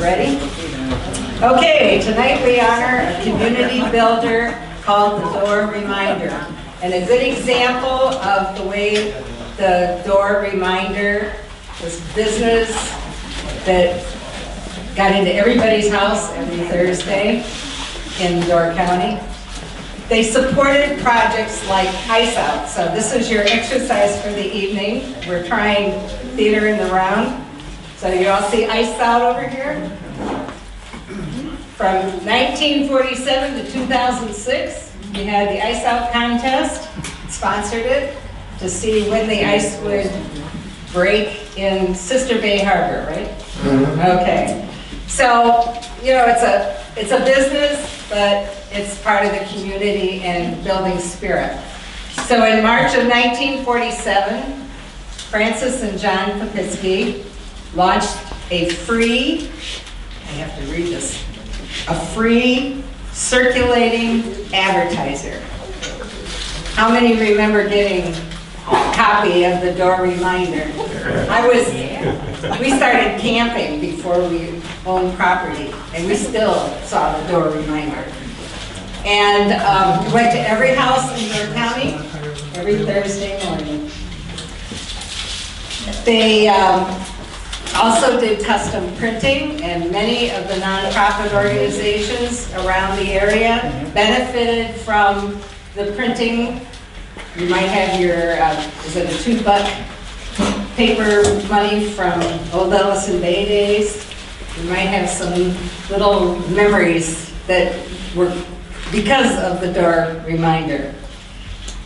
ready? Okay, tonight we honor a community builder called the Door Reminder. And a good example of the way the Door Reminder was business that got into everybody's house every Thursday in Door County. They supported projects like Ice Out. So this is your exercise for the evening. We're trying theater in the round. So you all see Ice Out over here? From 1947 to 2006, we had the Ice Out contest, sponsored it, to see when the ice would break in Sister Bay Harbor, right? Okay. So, you know, it's a business, but it's part of the community and building spirit. So in March of 1947, Francis and John Kopitzke launched a free, I have to read this, a free circulating advertiser. How many remember getting a copy of the Door Reminder? We started camping before we owned property, and we still saw the Door Reminder. And we went to every house in Door County every Thursday morning. They also did custom printing, and many of the nonprofit organizations around the area benefited from the printing. You might have your, is it a $2 paper money from old Ellison Bay days? You might have some little memories that were because of the Door Reminder.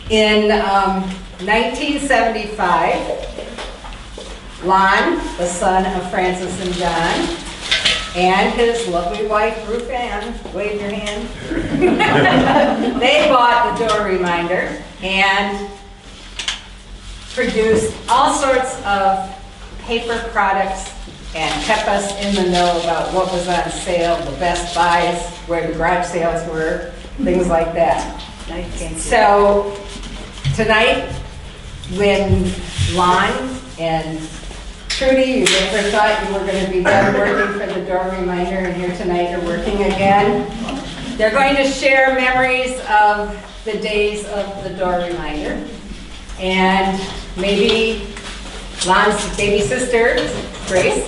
In 1975, Lon, the son of Francis and John, and his lovely wife, Ruth Ann, wave your hand. They bought the Door Reminder and produced all sorts of paper products and kept us in the know about what was on sale, the best buys, where the garage sales were, things like that. So tonight, when Lon and Trudy, you never thought you were going to be done working for the Door Reminder, and here tonight you're working again. They're going to share memories of the days of the Door Reminder, and maybe Lon's baby sister, Grace,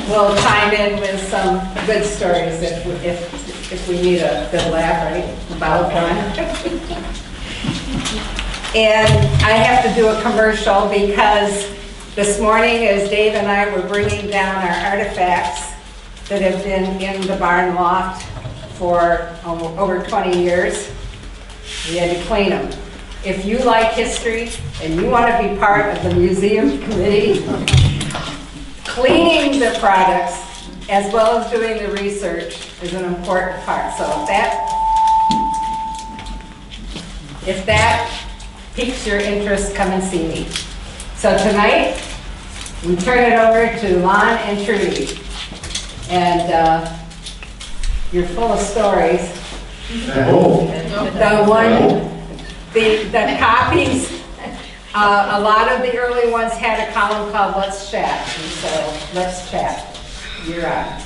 will chime in with some good stories if we need a good laugh, right? About one. And I have to do a commercial because this morning, as Dave and I were bringing down our artifacts that have been in the barn loft for over 20 years, we had to clean them. If you like history and you want to be part of the museum committee, cleaning the products as well as doing the research is an important part. So if that piques your interest, come and see me. So tonight, we turn it over to Lon and Trudy. And you're full of stories. The copies, a lot of the early ones had a column called Let's Chat. And so, let's chat. You're on.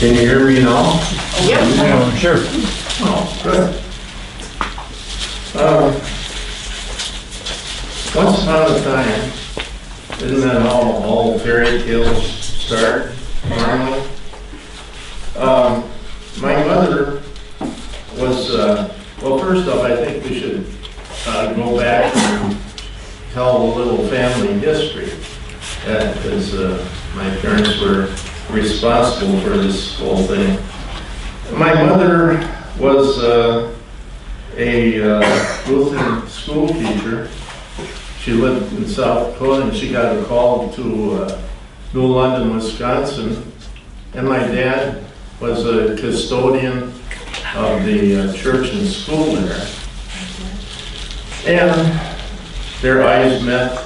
Can you hear me now? Yep. Oh, sure. Oh, good. Once upon a time, isn't that how all fairy tales start normally? My mother was, well, first off, I think we should go back and tell a little family history. Because my parents were responsible for this whole thing. My mother was a Lutheran school teacher. She she lived in South Dakota, and she got a call to New London, Wisconsin. And my dad was a custodian of the church and school there. And their eyes met,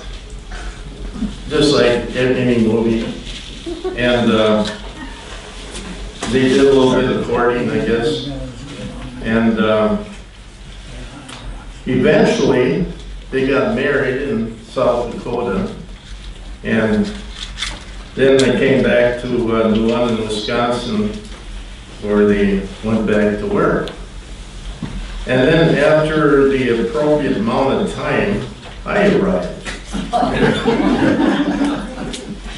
just like in any movie. And they did a little bit of courting, I guess. And eventually, they got married in South Dakota. And then they came back to New London, Wisconsin, where they went back to work. And then after the appropriate amount of time, I arrived.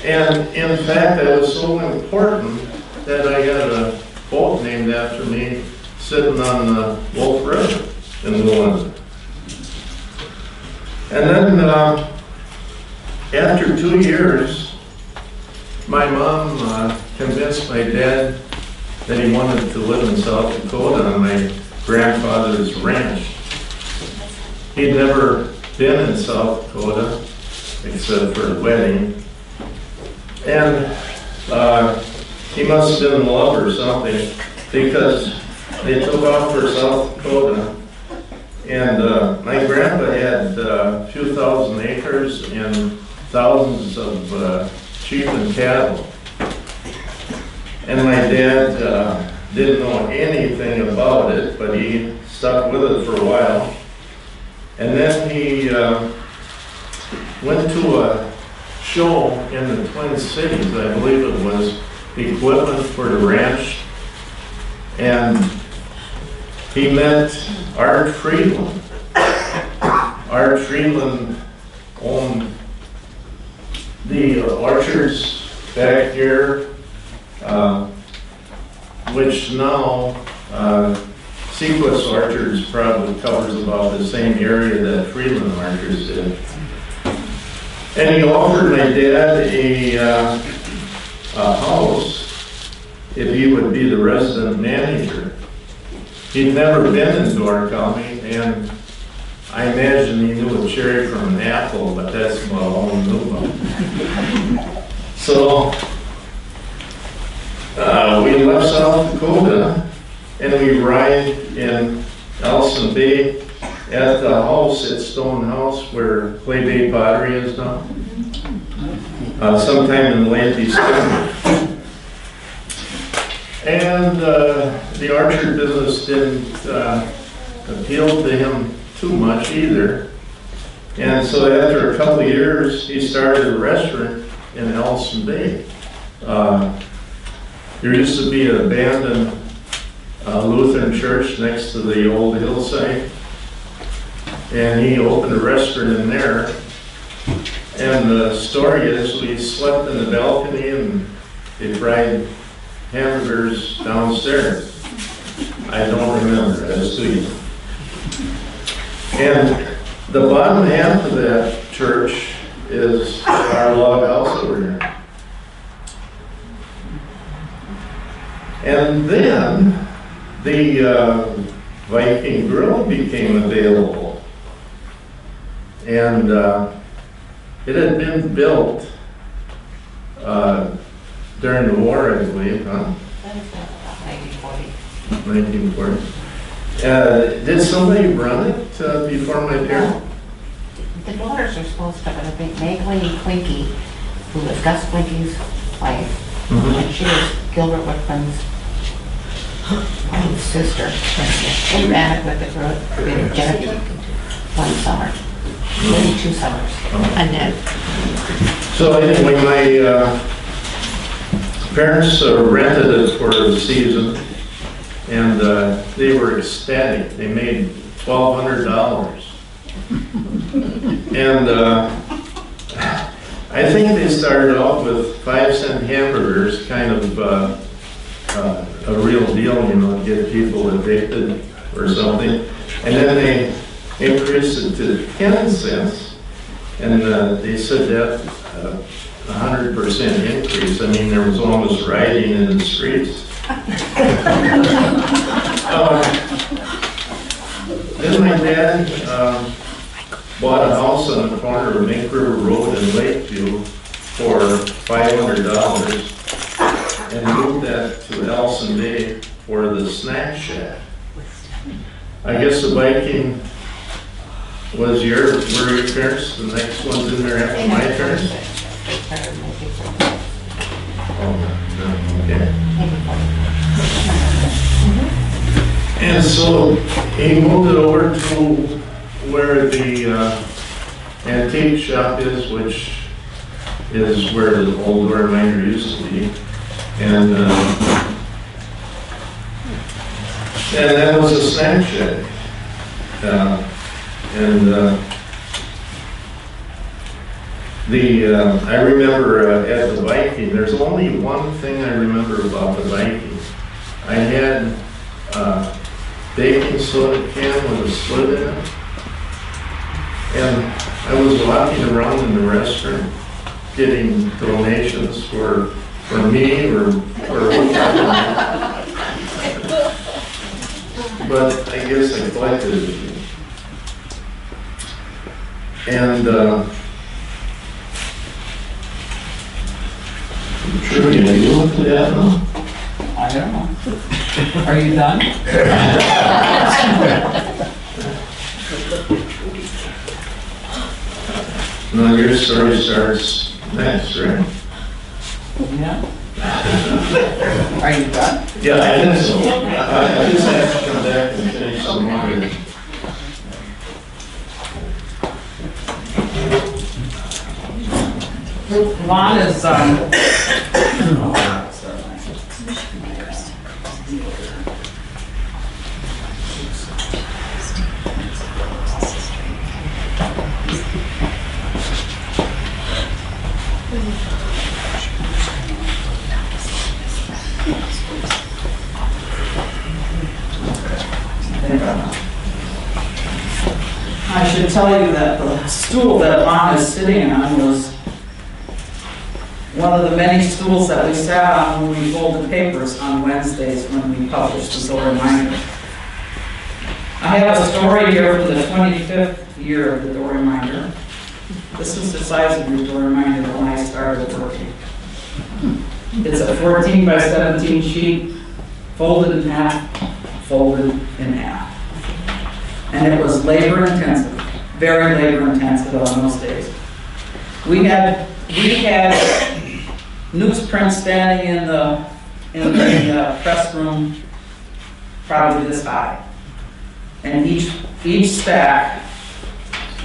And in fact, that was so important that I got a boat named after me sitting on the Wolf River in New London. And then after 2 years, my mom convinced my dad that he wanted to live in South Dakota on my grandfather's ranch. He'd never been in South Dakota except for a wedding. And he must have been in love or something, because they took off for South Dakota. And my grandpa had a few thousand acres and thousands of sheep and cattle. And my dad didn't know anything about it, but he stuck with it for a while. And then he went to a show in the Twin Cities, I believe it was, equipment for the ranch. And he met Art Friedland. Art Friedland owned the orchards back here, which now Sequest Orchards probably covers about the same area that Friedland Orchards did. And he offered my dad a house if he would be the resident manager. He'd never been in Door County, and I imagine he knew a cherry from an apple, but that's about all he knew about. So we left South Dakota, and we arrived in Elson Bay at the house, at Stone House, where Clay Bay Pottery is now, sometime in late December. And the orchard business didn't appeal to him too much either. And so after a couple of years, he started a restaurant in Elson Bay. There used to be an abandoned Lutheran church next to the old hillside. And he opened a restaurant in there. And the story is we slept in the balcony and they fried hamburgers downstairs. I don't remember, I was too young. And the bottom half of that church is our log house over here. And then the Viking Grill became available. And it had been built during the war, I believe, huh? 1940. Did somebody run it before my parents? The daughters are supposed to, but I think Magdalene Klinke, who was Gus Klinke's wife, and she was Gilbert Whitman's sister. They ran it with the Genevieve one summer, maybe 2 summers. And then. So anyway, my parents rented it for a season, and they were ecstatic. They made $1,200. And I think they started off with 5-cent hamburgers, kind of a real deal, you know, to get people addicted or something. And then they increased it to 10 cents, and they said that 100% increase. I mean, there was almost rioting in the streets. Then my dad bought a house on the corner of Mink River Road in Lakeview for $500 and moved that to Elson Bay for the snack shack. I guess the biking were your parents, the next one's in there after my parents? Oh, okay. And so he moved it over to where the antique shop is, which is where the old door miner used to be. And that was a snack shack. I remember at the biking, there's only one thing I remember about the biking. I had a baking soda can with a slit in it. And I was walking around in the restaurant getting donations for me or but I guess I collected it. And Trudy, are you looking at that now? I don't know. Are you done? No, your story starts next, right? Yeah. Are you done? Yeah, I think so. I just have to come back and finish some more. Lon is, I should tell you that the stool that Lon is sitting on was one of the many stools that we sat on when we folded papers on Wednesdays when we published the Door Reminder. I have a story here for the 25th year of the Door Reminder. This is the size of your Door Reminder when I started working. It's a 14 by 17 sheet, folded in half, folded in half. And it was labor intensive, very labor intensive on those days. We had newsprint standing in the press room, probably this high. And each stack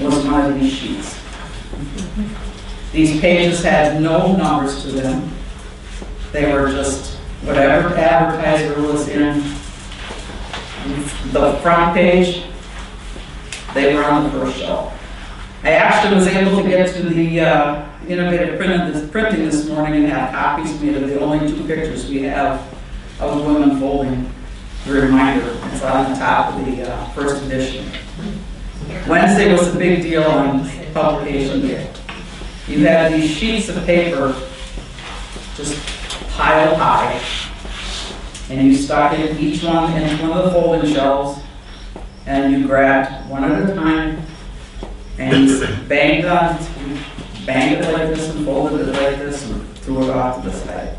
was one of these sheets. These pages had no numbers to them. They were just whatever advertiser was in the front page, they were on the first shelf. I actually was able to get to the innovative printing this morning and have copies made of the only two pictures we have of women folding the reminder. It's on the top of the first edition. Wednesday was a big deal on publication day. You had these sheets of paper just piled high, and you stuck in each one in one of the folding shelves, and you grabbed one at a time, and you banged it like this and folded it like this and threw it off to the side.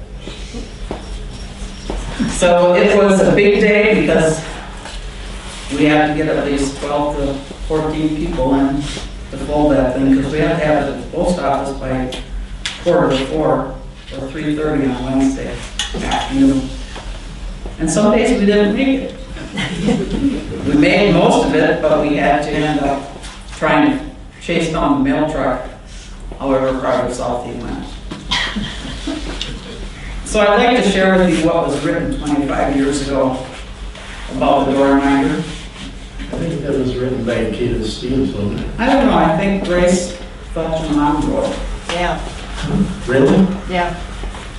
So it was a big day because we had to get at least 12 to 14 people in to fold that thing, because we had to have it at the post office by 3:45 or 3:30 on Wednesday afternoon. And some days we didn't make it. We made most of it, but we had to end up trying to chase down the mail truck, however farther south he went. So I'd like to share with you what was written 25 years ago about the Door Reminder. I think that was written by Kate Stevens, wasn't it? I don't know, I think Grace thought your mom wrote it. Yeah, Really? yeah.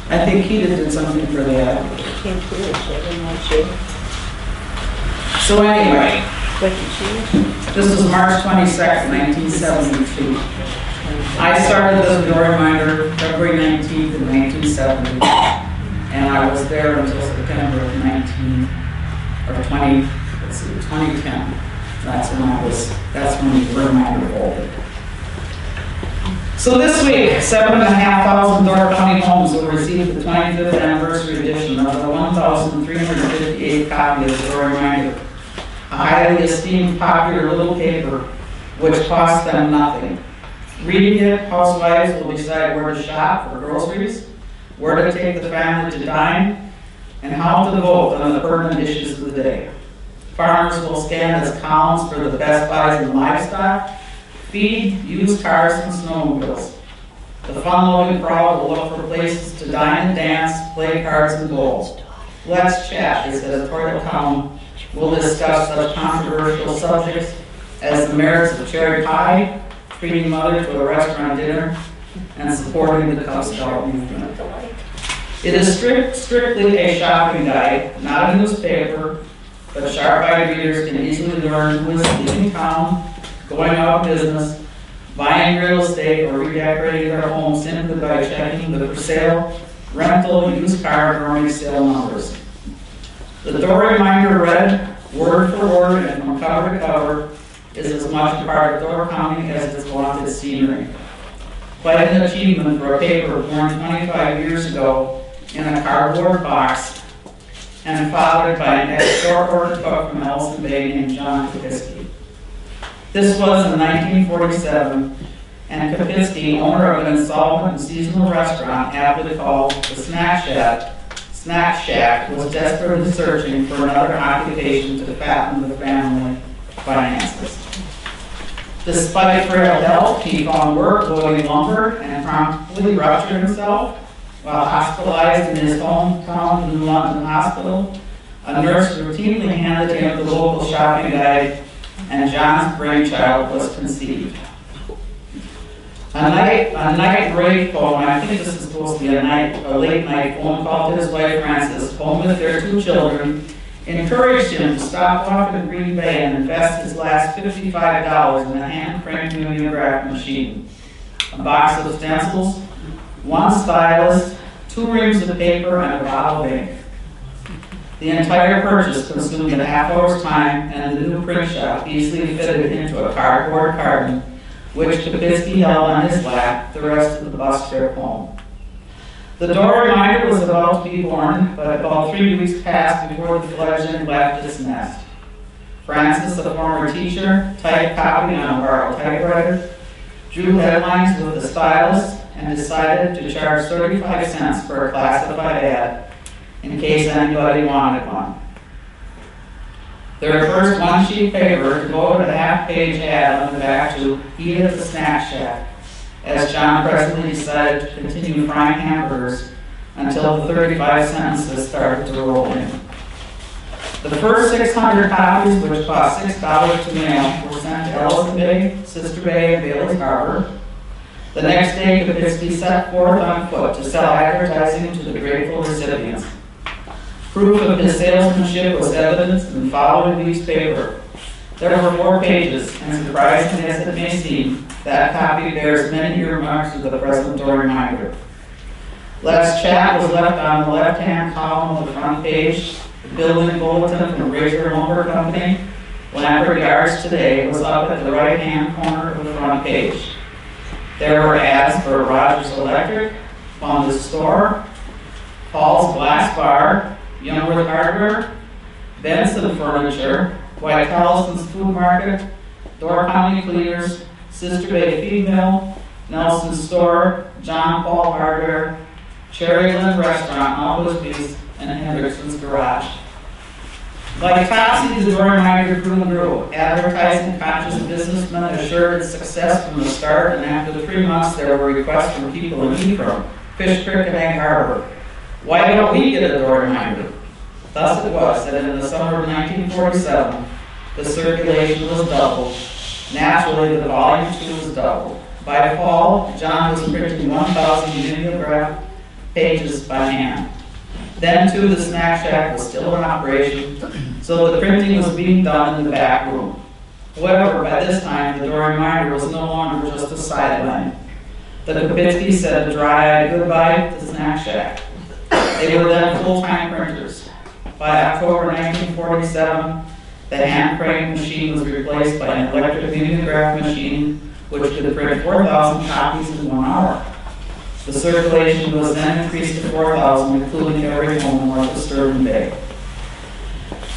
I think Keita did something for the ad. Came through it, didn't want you. So anyway, What did she? this was March 22nd, 1972. I started the Door Reminder February 19th in 1970, and I was there until September of 2010. That's when the reminder folded. So this week, 7,500 Door County homes will receive the 25th anniversary edition of the 1,358 copy of the Door Reminder, a highly esteemed, popular little paper which costs them nothing. Reading it, housewives will decide where to shop for groceries, where to take the family to dine, and how to vote on the pertinent issues of the day. Farmers will stand as columns for the best buys in livestock, feed, used cars, and snowmobiles. The fun-loving crowd will look for places to dine and dance, play cards and bowls. Let's chat, this editorial column will discuss such controversial subjects as the merits of cherry pie, treating mother to a restaurant dinner, and supporting the Cub Scout movement. It is strictly a shopping guide, not a newspaper, but sharp-eyed readers can easily learn who is leaving town, going out of business, buying real estate, or redecorating their home simply by checking the for sale, rental, used car, or resale numbers. The Door Reminder read, word for word and from cover to cover, is as much a part of Door County as its vaunted scenery. Quite an achievement for a paper born 25 years ago in a cardboard box and fathered by an ex-store cook from Elson Bay named Lon Kopitzke. This was in 1947, and Kopitzke, owner of an insolvent and seasonal restaurant aptly called the Snack Shack, was desperately searching for another occupation to fatten the family finances. Despite frail health, he found work loading lumber and promptly ruptured himself. While hospitalized in his hometown New London Hospital, a nurse routinely handed him the local shopping guide, and John's brainchild was conceived. A night rave phone, I think this is supposed to be a late night phone call to his wife Frances, home with their 2 children, encouraged him to stop off in Green Bay and invest his last $55 in a hand-cranked mimeograph machine, a box of stencils, 1 stylus, 2 reams of paper, and a bottle of ink. The entire purchase consumed a half-hour's time, and the new print shop easily fitted into a cardboard carton, which Kopitzke held on his lap the rest of the bus trip home. The Door Reminder was about to be born, but about 3 weeks passed before the fledgling left its nest. Frances, a former teacher, typed copy on a borrowed typewriter, drew headlines with the stylus, and decided to charge 35 cents for a classified ad in case anybody wanted one. Their first 1-sheet paper devoted a half-page ad on the back to Eat at the Snack Shack, as John presently decided to continue frying hamburgers until the 35 sentences started to roll in. The first 600 copies, which cost $6 to mail, were sent to Ellison Bay, Sister Bay, and Bailey's Harbor. The next day, Kopitzke set forth on foot to sell advertising to the grateful recipients. Proof of his salesmanship was evidenced in the following week's paper. There were 4 pages, and surprising as it may seem, that copy bears many earmarks of the present Door Reminder. Let's Chat was left on the left-hand column of the front page. The building bulletin from Razor Lumber Company, Lampert Yards Today, was up at the right-hand corner of the front page. There were ads for Rogers Electric, Fonda's Store, Paul's Glass Bar, Youngworth Hardware, Benson Furniture, White Collison's Food Market, Door County Cleaners, Sister Bay Feed Mill, Nelson's Store, John Paul Hardware, Cherryland Restaurant, Applebee's, and Hendrickson's Garage. Like Topsy, the Door Reminder grew. Advertising conscious businessmen assured its success from the start, and after 3 months there were requests from people in Ephraim, Fish Creek, and Egg Harbor. Why don't we get a Door Reminder? Thus it was that in the summer of 1947, the circulation was doubled. Naturally, the volume too was doubled. By fall, John was printing 1,000 mimeograph pages by hand. Then, too, the Snack Shack was still in operation, so the printing was being done in the back room. However, by this time, the Door Reminder was no longer just a sideline. The Kopitzke said a dry-eyed goodbye to the Snack Shack. They were then full-time printers. By October 1947, The hand crank machine was replaced by an electric mimeograph machine, which could print 4,000 copies in 1 hour. The circulation was then increased to 4,000, including every home north of Sturgeon Bay.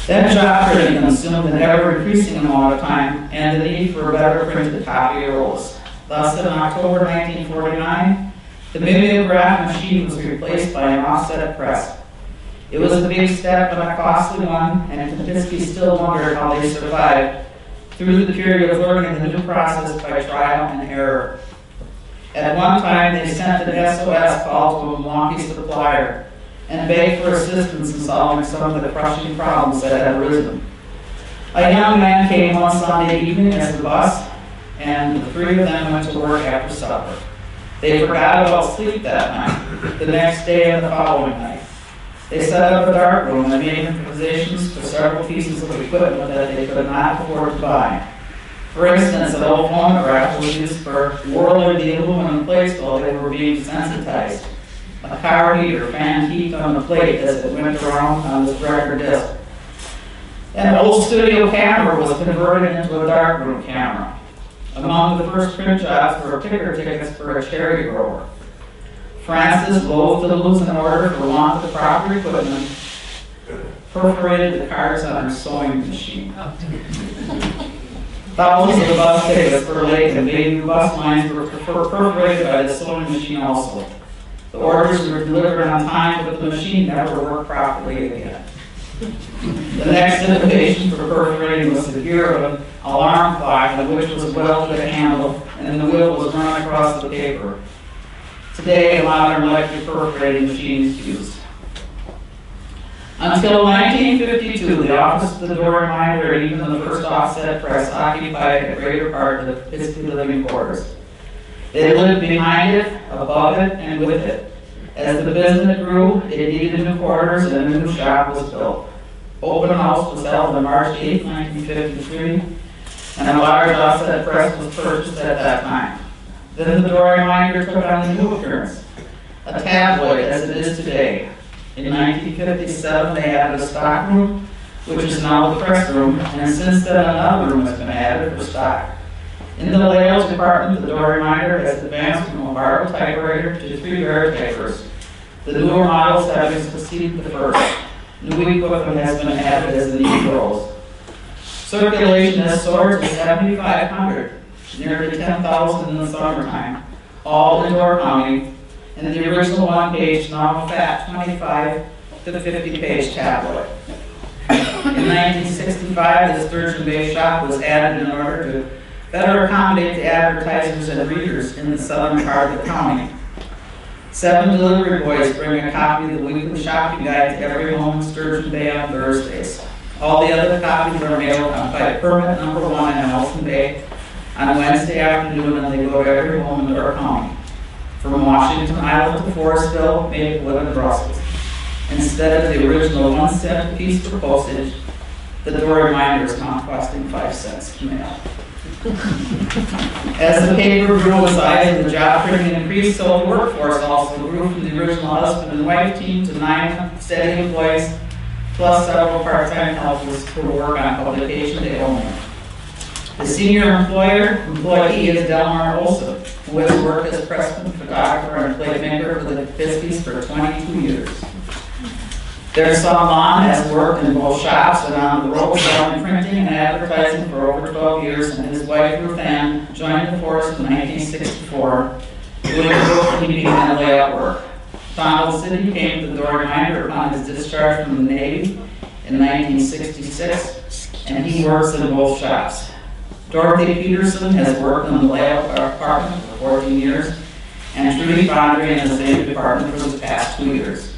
Then job printing consumed an ever-increasing amount of time and the need for better printed copy arose. Thus, in October 1949, the mimeograph machine was replaced by an offset press. It was a big step but a costly one, and Kopitzke still wondered how they survived through the period of learning the new process by trial and error. At one time, they sent an SOS call to a Milwaukee supplier and begged for assistance in solving some of the crushing problems that had arisen. A young man came one Sunday evening as the bus, and the 3 of them went to work after supper. They forgot about sleep that night, the next day and the following night. They set up a darkroom and made improvisations for several pieces of equipment that they could not afford to buy. For instance, an old phonograph was used for whirling the aluminum plates while they were being sensitized. A car heater fan heat on the plate as it went around on the record disc. An old studio camera was converted into a darkroom camera. Among the first print jobs were picker tickets for a cherry grower. Francis, loath to lose an order for want of the proper equipment, perforated the cards on her sewing machine. Thousands of bus tickets for Lake and Bayview bus lines were perforated by the sewing machine also. The orders were delivered on time, but the machine never worked properly again. The next innovation for perforating was the gear of an alarm clock, which was welded to a handle, and the wheel was run across the paper. Today, a modern electric perforating machine is used. Until 1952, the office of the door reminder and even the first offset press occupied a greater part of the Kopitzke living quarters. They lived behind it, above it, and with it. As the business grew, it needed new quarters and a new shop was built. Open house was held on March 8, 1953, and a large offset press was purchased at that time. Then the door reminder took on a new appearance, a tabloid as it is today. In 1957, they added a stock room, which is now the press room, and since then another room has been added for stock. In the layout department, the door reminder has advanced from a barrel typewriter to 3 bar typers. The newer models having succeeded the first. New equipment has been added as the need grows. Circulation has soared to 7,500, nearly 10,000 in the summertime, all indoor counting, and the original one-page, now a fat 25 to 50-page tabloid. In 1965, the Sturgeon Bay shop was added in order to better accommodate the advertisers and readers in the southern part of the county. 7 delivery boys bring a copy of the weekly shopping guide to every home in Sturgeon Bay on Thursdays. All the other copies are mailed by permit number 1 in Nelson Bay on Wednesday afternoon, and they go to every home in Door County. From Washington Island to Forestville, Maplewood, and Brussels. Instead of the original 1 cent piece for postage, the door reminder is now costing 5 cents to mail. As the paper grew in size and the job printing increased, so the workforce also grew from the original husband and wife team to 9 steady employees, plus several part-time helpers who work on publication day only. The senior employee is Delmar Olson, who has worked as pressman, photographer, and playmaker for the Kopitzkes for 22 years. Their son Lon has worked in both shops and on the road selling printing and advertising for over 12 years, and his wife Ruth Ann joined the force in 1964, doing bookkeeping and layout work. Donald City came to the door reminder upon his discharge from the Navy in 1966, and he works in both shops. Dorothy Peterson has worked in the layout department for 14 years, and Trudy Fandrei in the same department for the past 2 years.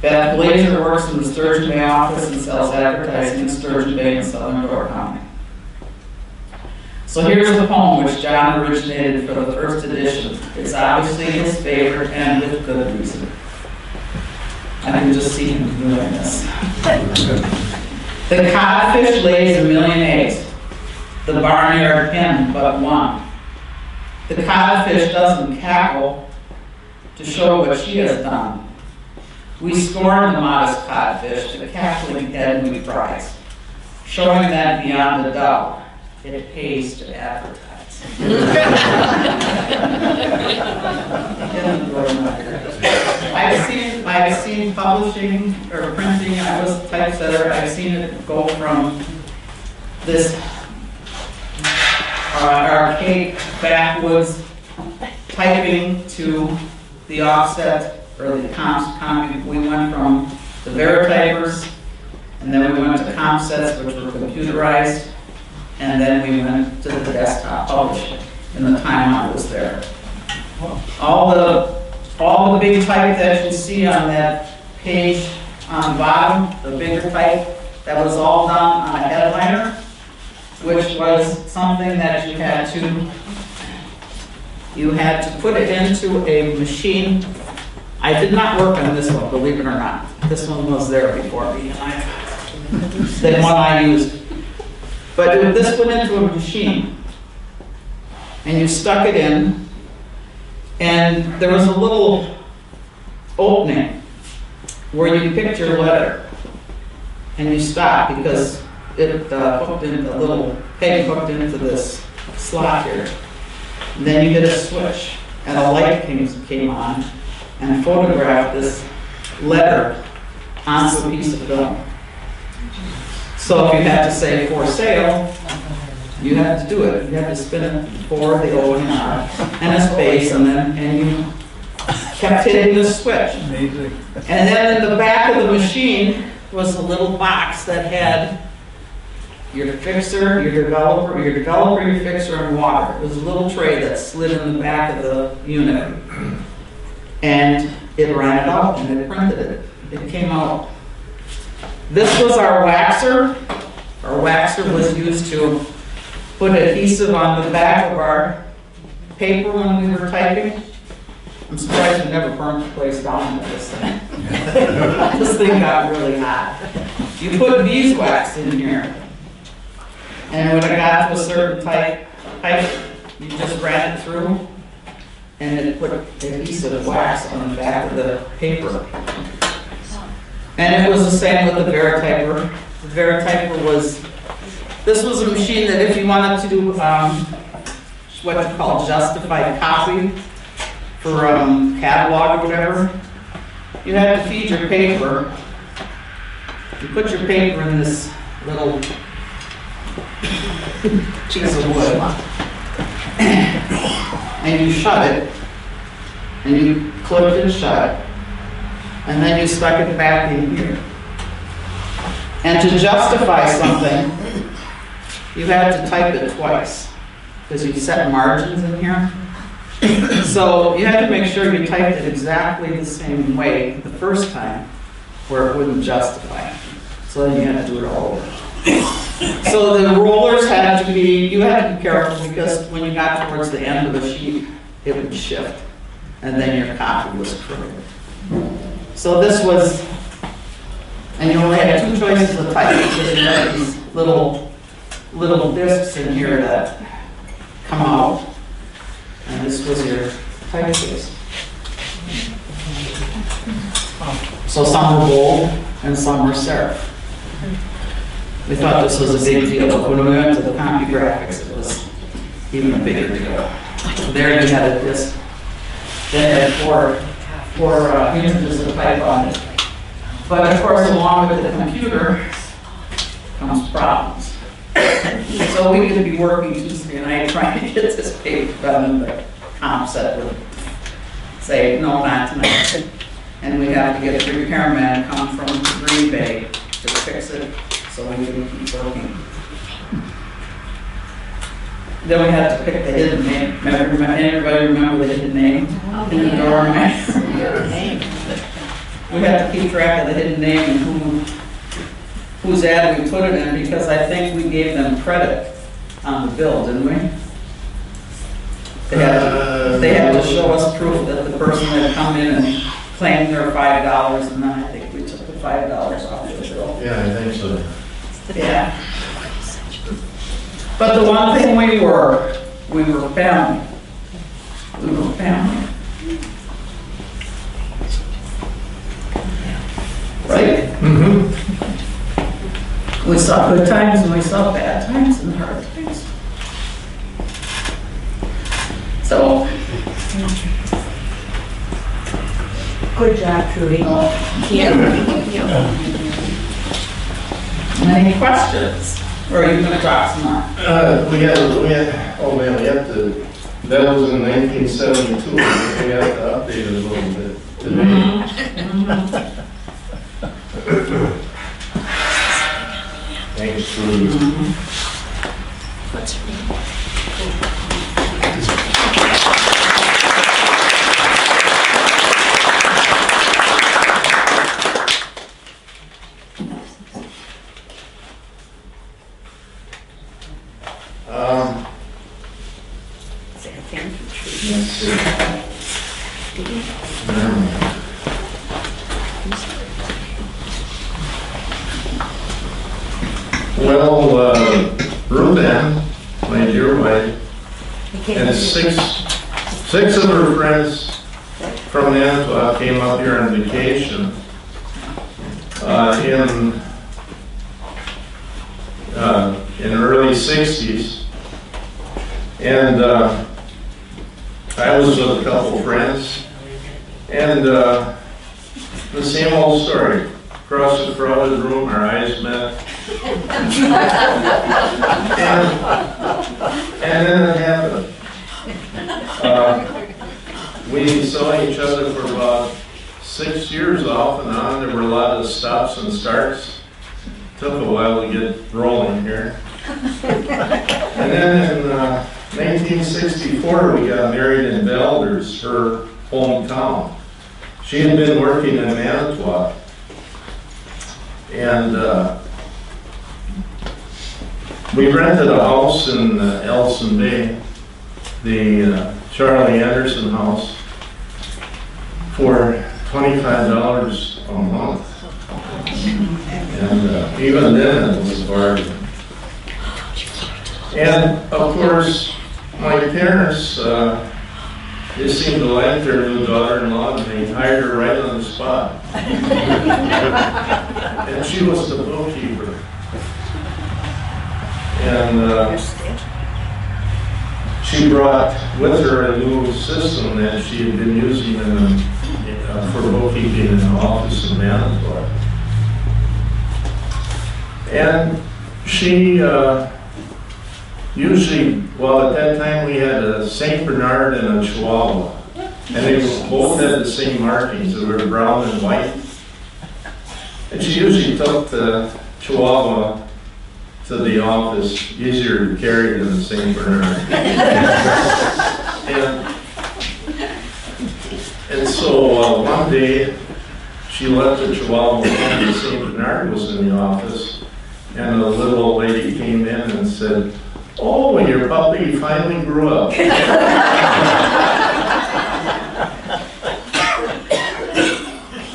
Beth Blazer works in the Sturgeon Bay office and sells advertising in Sturgeon Bay and Southern Door County. So here's the poem which John originated for the first edition. It's obviously his favorite, and with good reason. I can just see him doing this. The codfish lays 1,000,000 eggs. The barnyard hen but one. The codfish doesn't cackle to show what she has done. We scorn the modest codfish, the cackling head we prize. showing that beyond a doubt, it pays to advertise. I've seen publishing or printing. I was a typesetter. I've seen it go from this archaic backwoods typing to the offset or the comp. We went from the Veritypers, and then we went to comp sets, which were computerized, and then we went to the desktop publishing in the time I was there. All the big type that you see on that page on the bottom, the bigger type, that was all done on a headliner, which was something that you had to put it into a machine. I did not work on this one, believe it or not. This one was there before me, the one I used. But this went into a machine, and you stuck it in, and there was a little opening where you picked your letter, and you stopped because it hooked in the little peg hooked into this slot here. And then you hit a switch, and a light came on and photographed this letter onto a piece of film. So if you had to say for sale, you had to do it. You had to spin it for the O and R and a space, and you kept hitting the switch. Amazing. And then in the back of the machine was a little box that had your fixer, your developer, your fixer, and water. It was a little tray that slid in the back of the unit. And it ran it out and it printed it. It came out. This was our waxer. Our waxer was used to put adhesive on the back of our paper when we were typing. I'm surprised we never burned the place down with this thing. This thing got really hot. You put beeswax in here. And when it got to a certain type, you just ran it through, and it put adhesive wax on the back of the paper. And it was the same with the Verityper. The Verityper this was a machine that if you wanted to do what you call justified copy for catalog or whatever, you had to feed your paper. You put your paper in this little piece of wood, and you shut it, and you clipped it shut, and then you stuck it back in here. And to justify something, you had to type it twice, because you set margins in here. So you had to make sure you typed it exactly the same way the first time, where it wouldn't justify. So then you had to do it all over. So the rollers had to be, you had to be careful, because when you got towards the end of the sheet, it would shift, and then your copy was crooked. So this was, and you only had two choices of type, because you had these little discs in here that come out, and this was your typeface. So some were bold, and some were serif. We thought this was a big deal, but when we went to the CompuGraphics, it was even a bigger deal. There you had a disc that had four images of type on it. But of course, along with the computer comes problems. So we could be working Tuesday night trying to get this paper done, and the comp set would say, no, not tonight. And we have to get a repairman come from Green Bay to fix it, so we can keep working. Then we had to pick the hidden name. Anybody remember the hidden name in the doormat? We had to keep track of the hidden name and whose ad we put it in, because I think we gave them credit on the bill, didn't we? They had to show us proof that the person had come in and claimed their $5, and then I think we took the $5 off the bill. Yeah, I think so. Yeah. But the one thing we were family. We were family. Right? Mm-hmm. We saw good times and we saw bad times and hard times. So, Good job, Trudy. any questions? Or are you gonna talk some more? Oh man, we have to, that was in 1972, we have to update it a little bit today. Thanks, Trudy. Let's see. Well, Ruben, my dear wife, and six of her friends from Manitowoc came up here on vacation in early 60s, and I was with a couple friends, and the same old story. Across the crowded room, our eyes met. and then it happened. We saw each other for about 6 years off and on. There were a lot of stops and starts. Took a while to get rolling here. And then in 1964, we got married in Valders, her hometown. She had been working in Manitowoc. And we rented a house in Elson Bay, the Charlie Anderson house, for $25 a month. And even then it was a bargain. And of course, my parents, they seemed to like their new daughter-in-law, and they hired her right on the spot. And she was the bookkeeper. And she brought with her a new system that she had been using for bookkeeping in the office in Manitowoc. And she usually, well, at that time we had a St. Bernard and a Chihuahua. And they both had the same markings. They were brown and white. And she usually took the Chihuahua to the office, easier to carry than the St. Bernard. and so one day, she left the Chihuahua and the St. Bernard was in the office. And the little old lady came in and said, "Oh, your puppy finally grew up."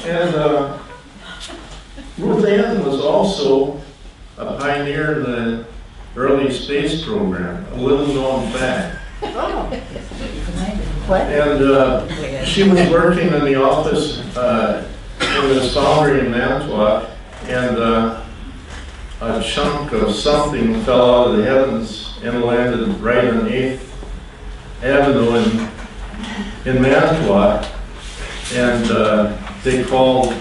And Ruth Ann was also a pioneer in the early space program, a little known fact. And she was working in the office in this foundry in Manitowoc, and a chunk of something fell out of the heavens and landed right on 8th Avenue in Manitowoc. And they called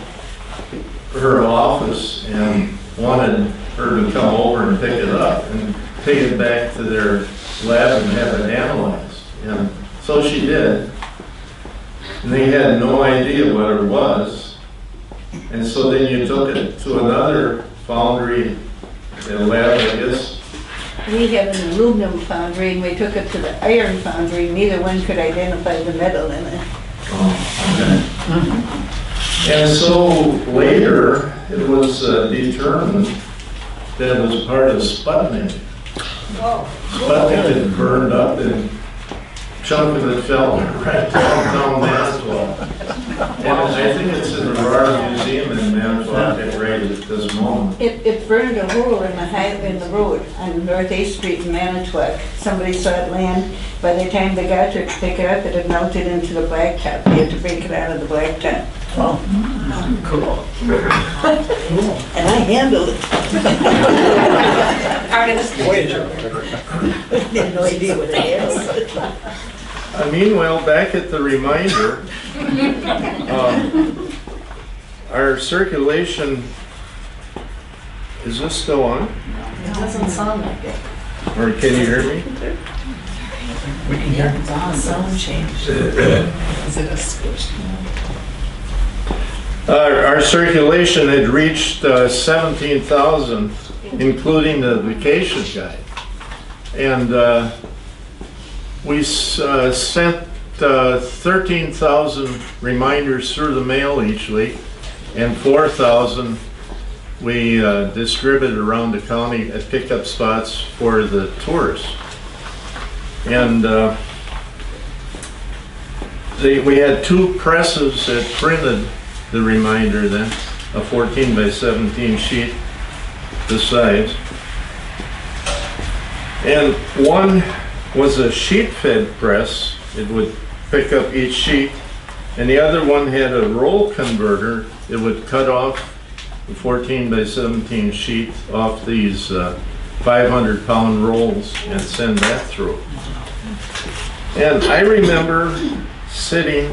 her office and wanted her to come over and pick it up and take it back to their lab and have it analyzed. And so she did. And they had no idea what it was. And so then you took it to another foundry, a lab, I guess. We have an aluminum foundry and we took it to the iron foundry. Neither one could identify the metal in it. Oh, okay. And so later, it was determined that it was part of Sputnik. Sputnik had burned up and a chunk of it fell right downtown Manitowoc. And I think it's in the Rara Museum in Manitowoc right at this moment. It burned a hole in the road on North 8th Street in Manitowoc. Somebody saw it land. By the time they got there to pick it up, it had melted into the blacktop. They had to break it out of the blacktop. And I handled it. Part of this. I had no idea what it is. Meanwhile, back at the reminder, our circulation, is this still on? It doesn't sound like it. Or can you hear me? We can hear it. Sound change. Is it a switch? Our circulation had reached 17,000, including the vacation guide. And we sent 13,000 reminders through the mail each week, and 4,000 we distributed around the county at pickup spots for the tourists. And we had 2 presses that printed the reminder then, a 14 by 17 sheet, the size. And one was a sheet fed press. It would pick up each sheet. And the other one had a roll converter. It would cut off the 14 by 17 sheet off these 500-pound rolls and send that through. And I remember sitting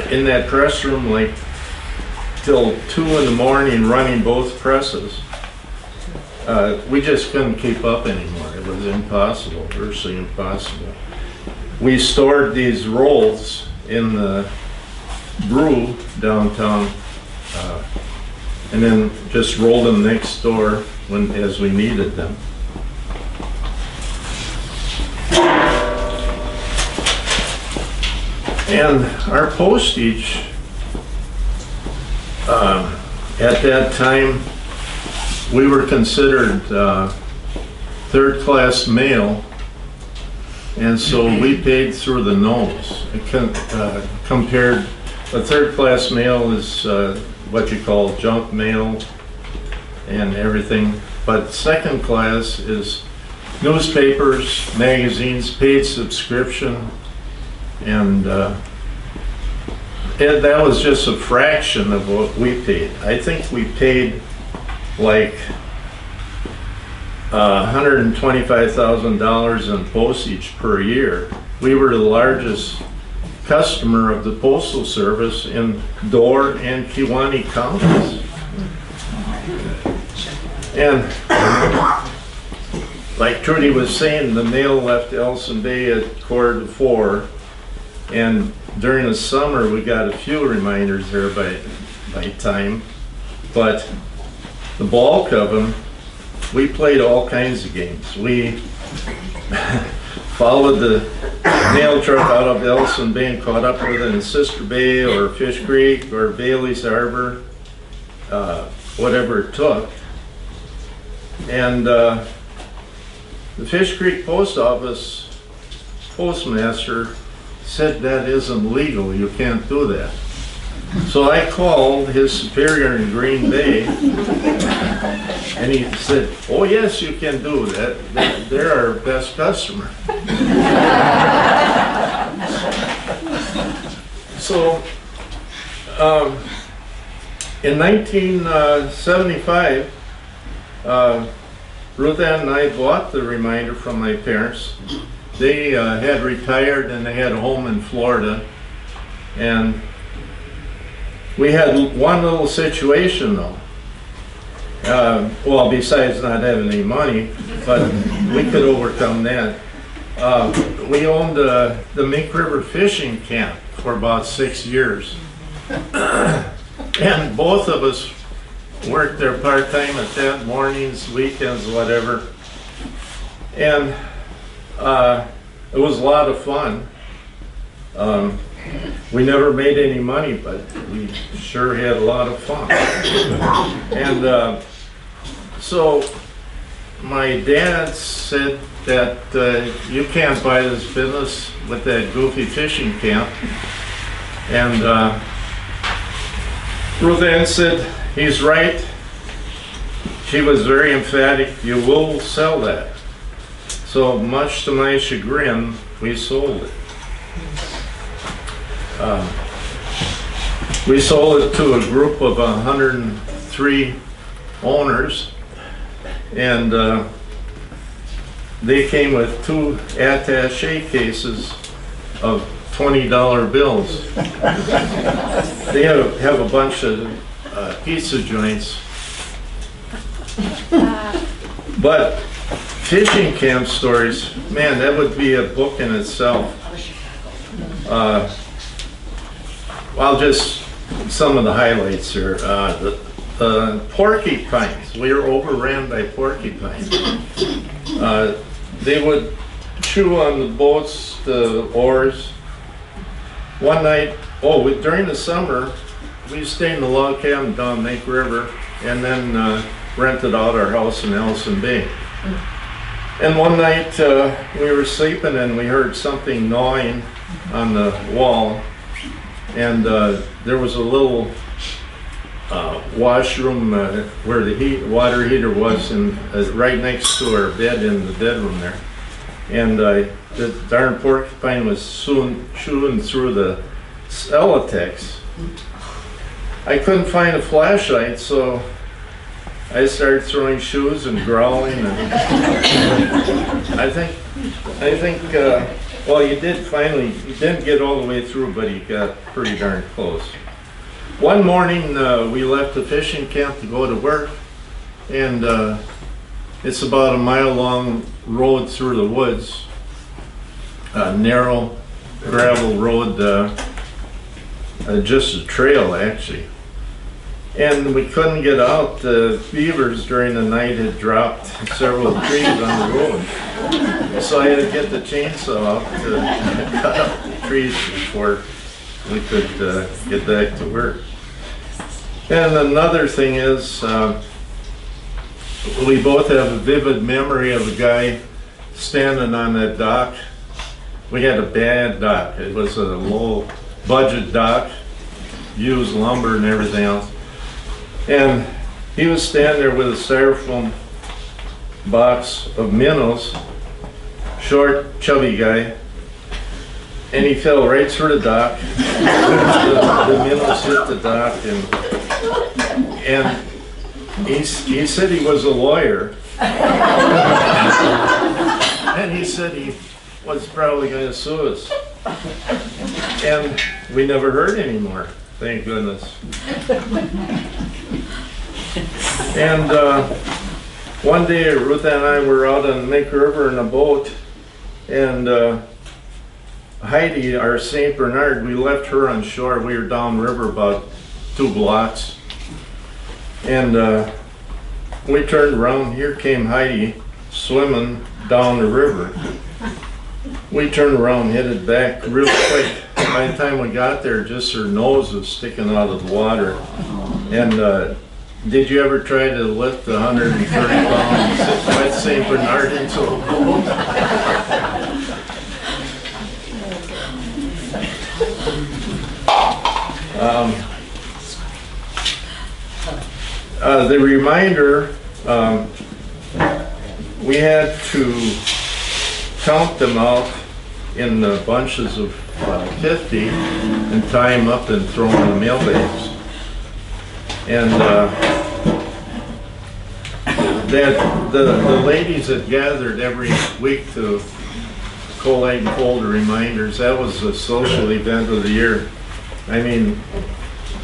in that press room like till 2 in the morning running both presses. We just couldn't keep up anymore. It was impossible, virtually impossible. We stored these rolls in the brew downtown and then just rolled them next door as we needed them. And our postage at that time, we were considered third-class mail, and so we paid through the nose. Compared, a third-class mail is what you call junk mail and everything, but second class is newspapers, magazines, paid subscription, and that was just a fraction of what we paid. I think we paid like $125,000 in postage per year. We were the largest customer of the Postal Service in Door and Kewaunee counties. And like Trudy was saying, the mail left Elson Bay at 3:45, and during the summer we got a few reminders there by time, but the bulk of them, we played all kinds of games. We followed the mail truck out of Elson Bay and caught up with it in Sister Bay or Fish Creek or Bailey's Harbor, whatever it took. And the Fish Creek Post Office postmaster said that isn't legal, you can't do that. So I called his superior in Green Bay, and he said, oh yes, you can do that. They're our best customer. So in 1975, Ruth Ann and I bought the reminder from my parents. They had retired and they had a home in Florida, and we had one little situation though. Well, besides not having any money, but we could overcome that. We owned the Mink River Fishing Camp for about 6 years. And both of us worked there part-time at that, mornings, weekends, whatever. And it was a lot of fun. We never made any money, but we sure had a lot of fun. And so my dad said that you can't buy this business with that goofy fishing camp. And Ruth Ann said, he's right. She was very emphatic, you will sell that. So much to my chagrin, we sold it. We sold it to a group of 103 owners, and they came with 2 attaché cases of $20 bills. They have a bunch of pizza joints. But fishing camp stories, man, that would be a book in itself. Well, just some of the highlights here. The porcupines, we were overran by porcupines. They would chew on the boats, the oars. One night, during the summer, we stayed in the log cabin down Lake River, and then rented out our house in Ellison Bay. And one night we were sleeping and we heard something gnawing on the wall, and there was a little washroom where the water heater was, right next to our bed in the bedroom there. And the darn porcupine was chewing through the Celotex. I couldn't find a flashlight, so I started throwing shoes and growling. And I think, well, you didn't get all the way through, but you got pretty darn close. One morning, we left the fishing camp to go to work, and it's about a mile-long road through the woods, a narrow gravel road, just a trail, actually. And we couldn't get out. The beavers during the night had dropped several trees on the road. So I had to get the chainsaw out to cut up the trees before we could get back to work. And another thing is, we both have a vivid memory of a guy standing on that dock. We had a bad dock. It was a low budget dock, used lumber and everything else. And he was standing there with a styrofoam box of minnows, short, chubby guy, and he fell right through the dock. The minnows hit the dock, and he said he was a lawyer. And he said he was probably going to sue us. And we never heard anymore, thank goodness. And one day Ruth and I were out on Lake River in a boat, and Heidi, our St. Bernard, we left her on shore. We were downriver about 2 blocks. And we turned around, here came Heidi swimming down the river. We turned around, headed back real quick. By the time we got there, just her nose was sticking out of the water. And did you ever try to lift the 130-pound wet St. Bernard into a boat? The reminder, we had to count them out in bunches of 50 and tie them up and throw them in the mail bags. And the ladies that gathered every week to collate and fold the reminders, that was the social event of the year. I mean,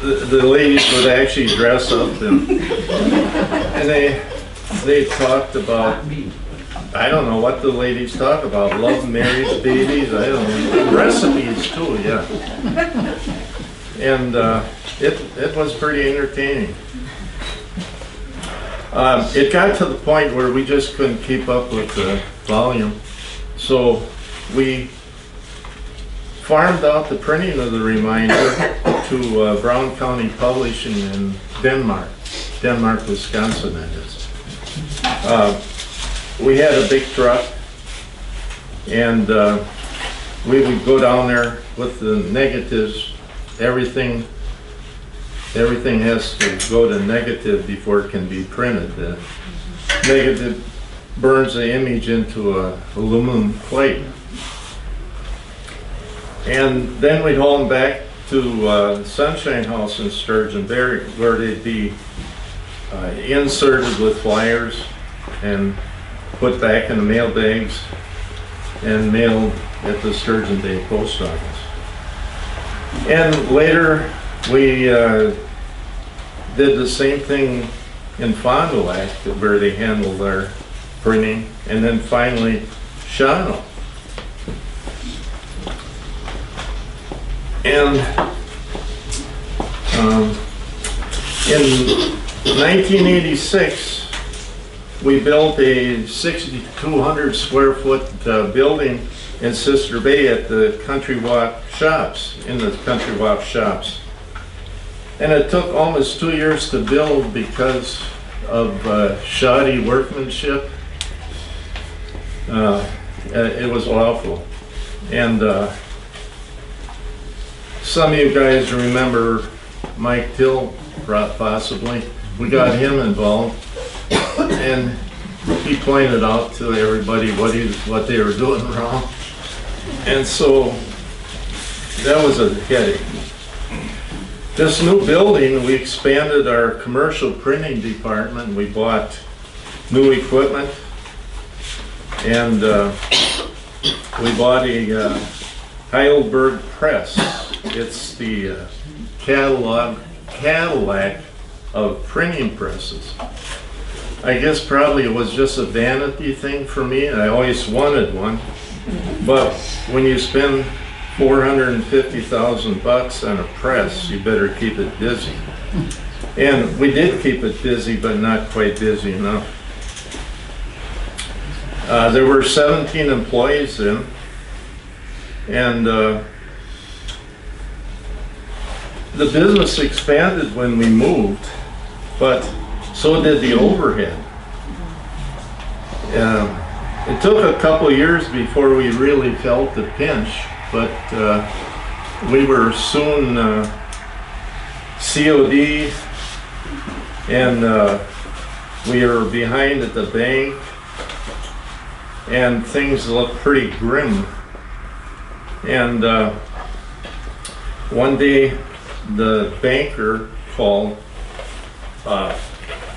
the ladies would actually dress up and they talked about, I don't know what the ladies talk about, love, marriage, babies, I don't know, recipes too, yeah. And it was pretty entertaining. It got to the point where we just couldn't keep up with the volume, so we farmed out the printing of the reminder to Brown County Publishing in Denmark, Wisconsin, that is. We had a big truck, and we would go down there with the negatives. Everything has to go to negative before it can be printed. The negative burns the image into an aluminum plate. And then we'd haul them back to Sunshine House in Sturgeon Bay, where they'd be inserted with flyers and put back in the mail bags and mailed at the Sturgeon Bay post office. And later, we did the same thing in Fond du Lac, where they handled our printing, and then finally Shawano. And in 1986, we built a 6,200 square foot building in Sister Bay at the Country Walk Shops, in the Country Walk Shops. And it took almost 2 years to build because of shoddy workmanship. It was awful. And some of you guys remember Mike Till, possibly. We got him involved, and he pointed out to everybody what they were doing wrong. And so that was a headache. This new building, we expanded our commercial printing department. We bought new equipment, and we bought a Heidelberg press. It's the Cadillac of printing presses. I guess probably it was just a vanity thing for me. I always wanted one, but when you spend $450,000 on a press, you better keep it busy. And we did keep it busy, but not quite busy enough. There were 17 employees in, and the business expanded when we moved, but so did the overhead. It took a couple years before we really felt the pinch, but we were soon COD, and we were behind at the bank, and things looked pretty grim. And one day the banker called.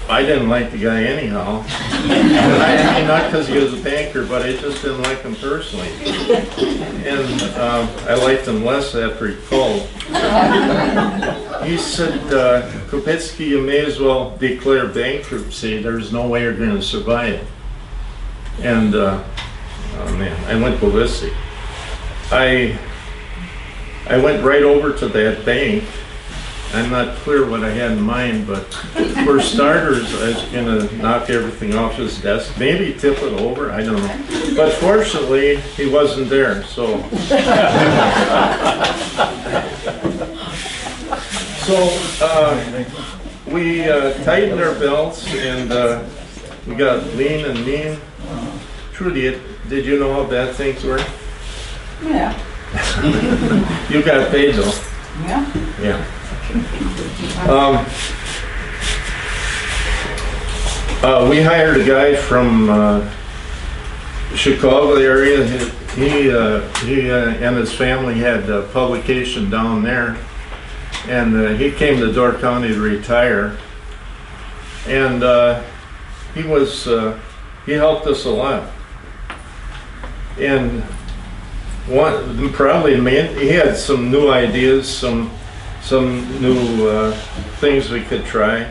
I didn't like the guy anyhow. Not because he was a banker, but I just didn't like him personally. And I liked him less after he called. He said, Kopitzke, you may as well declare bankruptcy. There's no way you're going to survive. And, oh man, I went ballistic. I went right over to that bank. I'm not clear what I had in mind, but for starters, I was going to knock everything off his desk, maybe tip it over, I don't know. But fortunately, he wasn't there, so. We tightened our belts, and we got lean and mean. Trudy, did you know how bad things were? Yeah. You got paid though. Yeah. Yeah. We hired a guy from Chicago area. He and his family had a publication down there, and he came to Door County to retire. And he helped us a lot. And he had some new ideas, some new things we could try,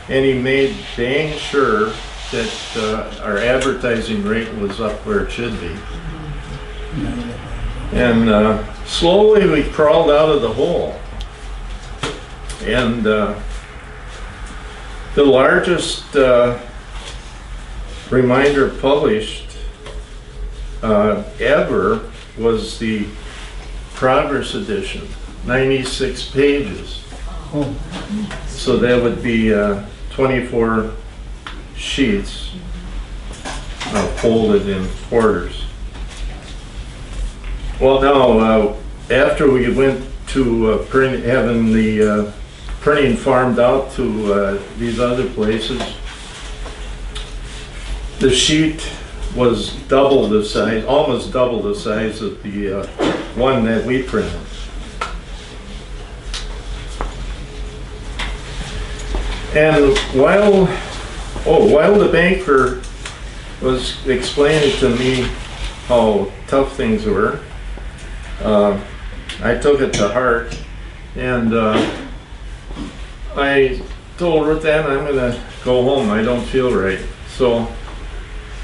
and he made dang sure that our advertising rate was up where it should be. And slowly we crawled out of the hole. And the largest reminder published ever was the Progress edition. 96 pages. So that would be 24 sheets folded in quarters. Well, now, after we went to having the printing farmed out to these other places, the sheet was double the size, almost double the size of the one that we printed. And while the banker was explaining to me how tough things were, I took it to heart, and I told Ruth Ann I'm gonna go home, I don't feel right. So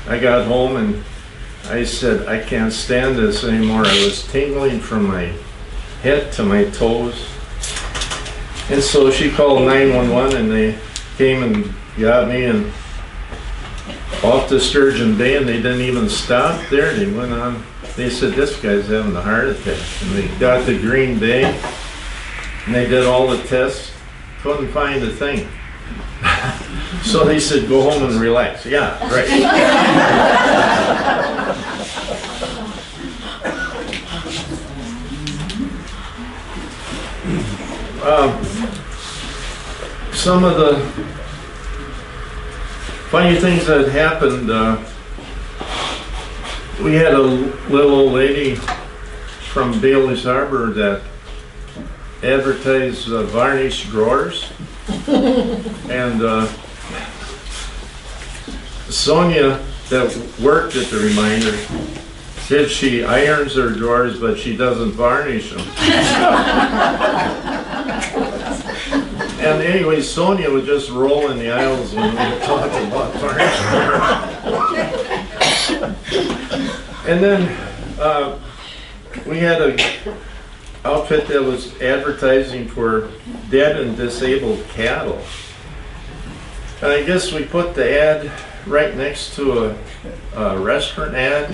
I got home and I said, I can't stand this anymore. I was tingling from my head to my toes. And so she called 911 and they came and got me and off to Sturgeon Bay, and they didn't even stop there. They went on, they said, this guy's having a heart attack. And they got to Green Bay and they did all the tests, couldn't find a thing. So they said, go home and relax. Yeah, right. Some of the funny things that happened, we had a little old lady from Bailey's Harbor that advertised varnish drawers. And Sonia, that worked at the Reminder, said she irons her drawers, but she doesn't varnish them. And anyway, Sonia would just roll in the aisles when we talked about varnish drawers. And then we had a outfit that was advertising for dead and disabled cattle. And I guess we put the ad right next to a restaurant ad.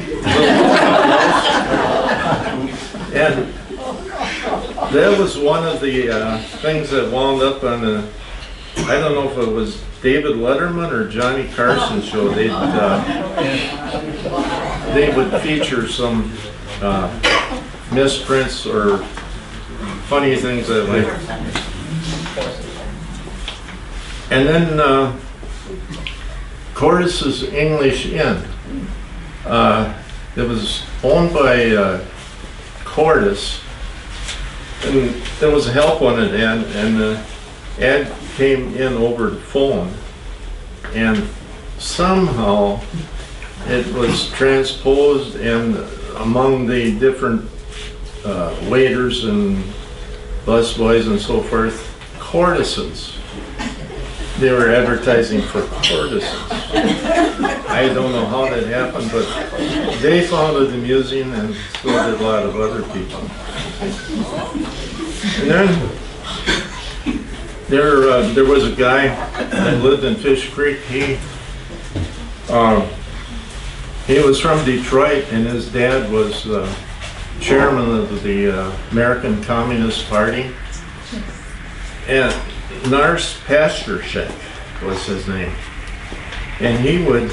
And that was one of the things that wound up on the, I don't know if it was David Letterman or Johnny Carson show. They would feature some misprints or funny things that way. And then Cordis's English Inn. It was owned by Cordis, and there was help on it, and the ad came in over the phone, and somehow it was transposed, and among the different waiters and busboys and so forth, courtesans. They were advertising for courtesans. I don't know how that happened, but they found it amusing, and so did a lot of other people. And then there was a guy that lived in Fish Creek. He was from Detroit, and his dad was chairman of the American Communist Party. And Nars Pastershek was his name. And he would,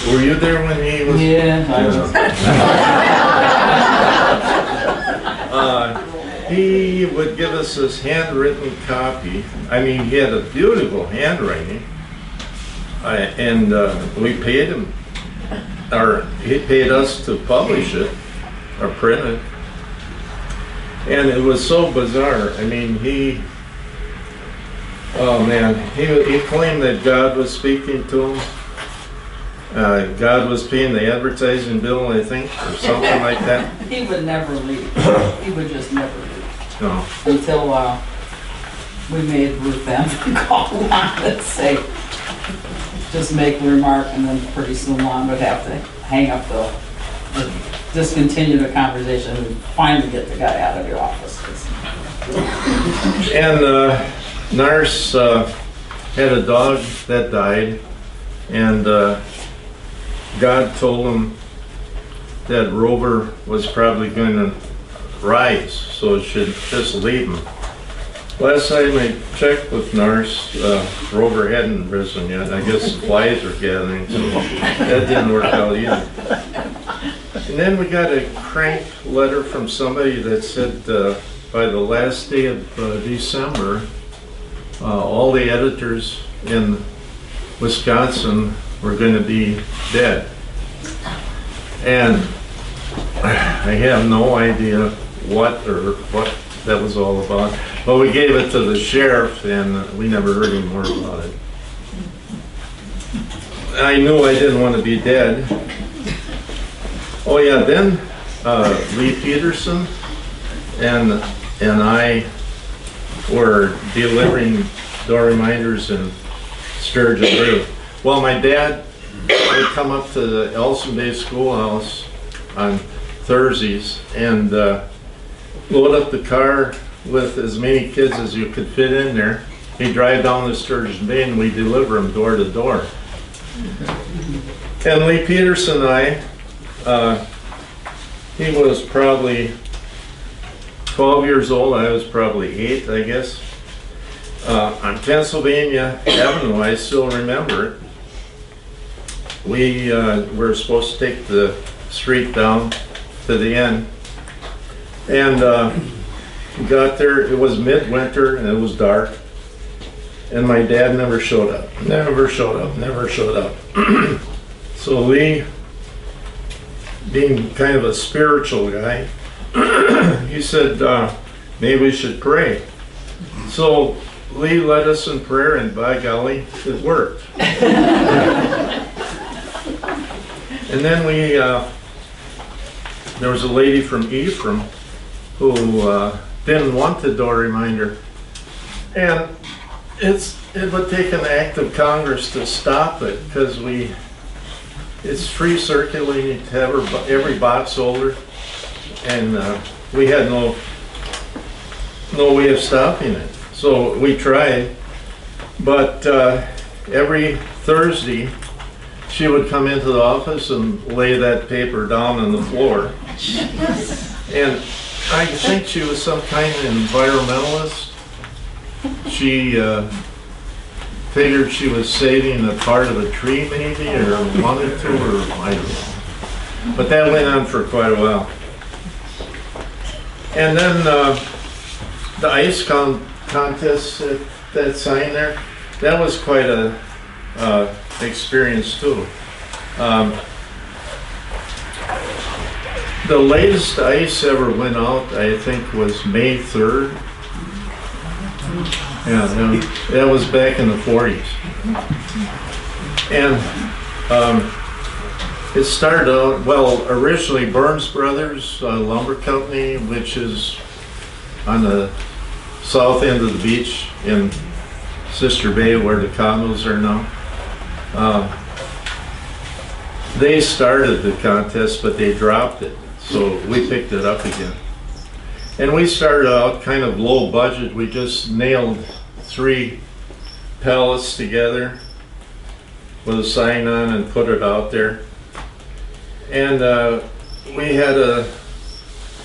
were you there when he was? Yeah, I was. He would give us this handwritten copy. I mean, he had a beautiful handwriting. And we paid him, or he paid us to publish it or print it. And it was so bizarre. I mean, he claimed that God was speaking to him. God was paying the advertising bill, I think, or something like that. He would never leave. He would just never leave. No. Until we made Ruth Ann call Lon and say, just make a remark, and then pretty soon Lon would have to hang up the discontinue the conversation and finally get the guy out of your office. And Nars had a dog that died, and God told him that Rover was probably going to rise, so it should just leave him. Last time I checked with Nars, Rover hadn't risen yet. I guess flies were gathering, so that didn't work out either. And then we got a crank letter from somebody that said by the last day of December, all the editors in Wisconsin were going to be dead. And I have no idea what that was all about. But we gave it to the sheriff, and we never heard any more about it. I knew I didn't want to be dead. Oh yeah, then Lee Peterson and I were delivering door reminders in Sturgeon Bay. Well, my dad would come up to the Elson Bay Schoolhouse on Thursdays and load up the car with as many kids as you could fit in there. He'd drive down to Sturgeon Bay and we'd deliver them door to door. And Lee Peterson and I, he was probably 12 years old, I was probably 8, I guess. On Pennsylvania Avenue, I still remember it. We were supposed to take the street down to the end. And got there, it was midwinter and it was dark. And my dad never showed up, never showed up, never showed up. So Lee, being kind of a spiritual guy, he said, maybe we should pray. So Lee led us in prayer, and by golly, it worked. And then there was a lady from Ephraim who didn't want the door reminder. And it would take an act of Congress to stop it, because it's free circulating to every box holder, and we had no way of stopping it. So we tried, but every Thursday she would come into the office and lay that paper down on the floor. And I think she was some kind of environmentalist. She figured she was saving a part of a tree maybe, or wanted to, or I don't know. But that went on for quite a while. And then the ice contest, that sign there, that was quite a experience too. The latest ice ever went out, I think, was May 3rd. Yeah, that was back in the 40s. And it started out, well, originally Burns Brothers Lumber Company, which is on the south end of the beach in Sister Bay where the condos are now. They started the contest, but they dropped it, so we picked it up again. And we started out kind of low budget. We just nailed 3 pallets together with a sign on and put it out there. And we had a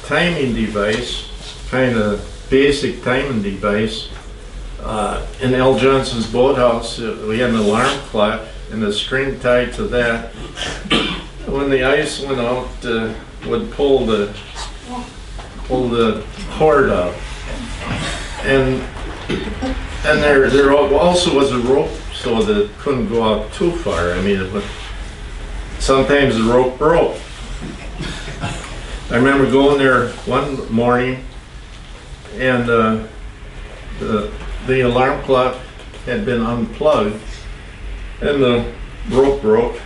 timing device, kind of basic timing device. In L. Johnson's boathouse, we had an alarm clock and a string tied to that. When the ice went out, would pull the cord up. And there also was a rope so that it couldn't go out too far. I mean, sometimes the rope broke. I remember going there one morning, and the alarm clock had been unplugged, and the rope broke,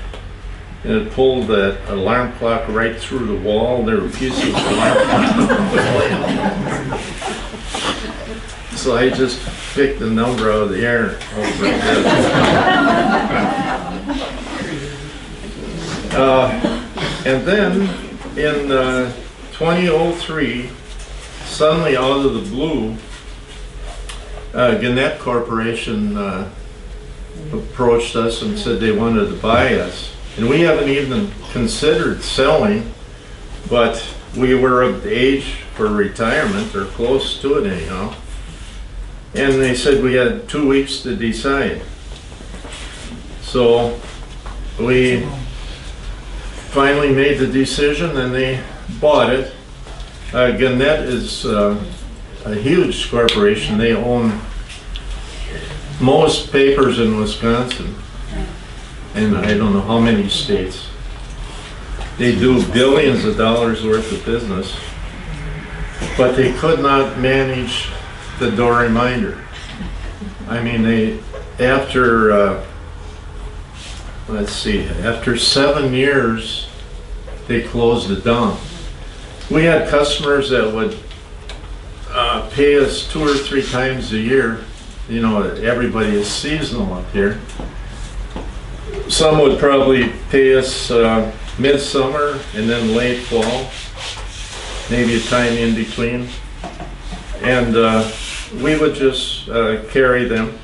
and it pulled that alarm clock right through the wall. There were pieces of alarm clock. So I just picked the number out of the air. And then in 2003, suddenly out of the blue, Gannett Corporation approached us and said they wanted to buy us. And we haven't even considered selling, but we were of age for retirement, or close to it anyhow. And they said we had 2 weeks to decide. So we finally made the decision and they bought it. Gannett is a huge corporation. They own most papers in Wisconsin, and I don't know how many states. They do billions of dollars worth of business. but they could not manage the door reminder. I mean, after 7 years, they closed it down. We had customers that would pay us 2 or 3 times a year. You know, everybody is seasonal up here. Some would probably pay us midsummer and then late fall, maybe a time in between. And we would just carry them.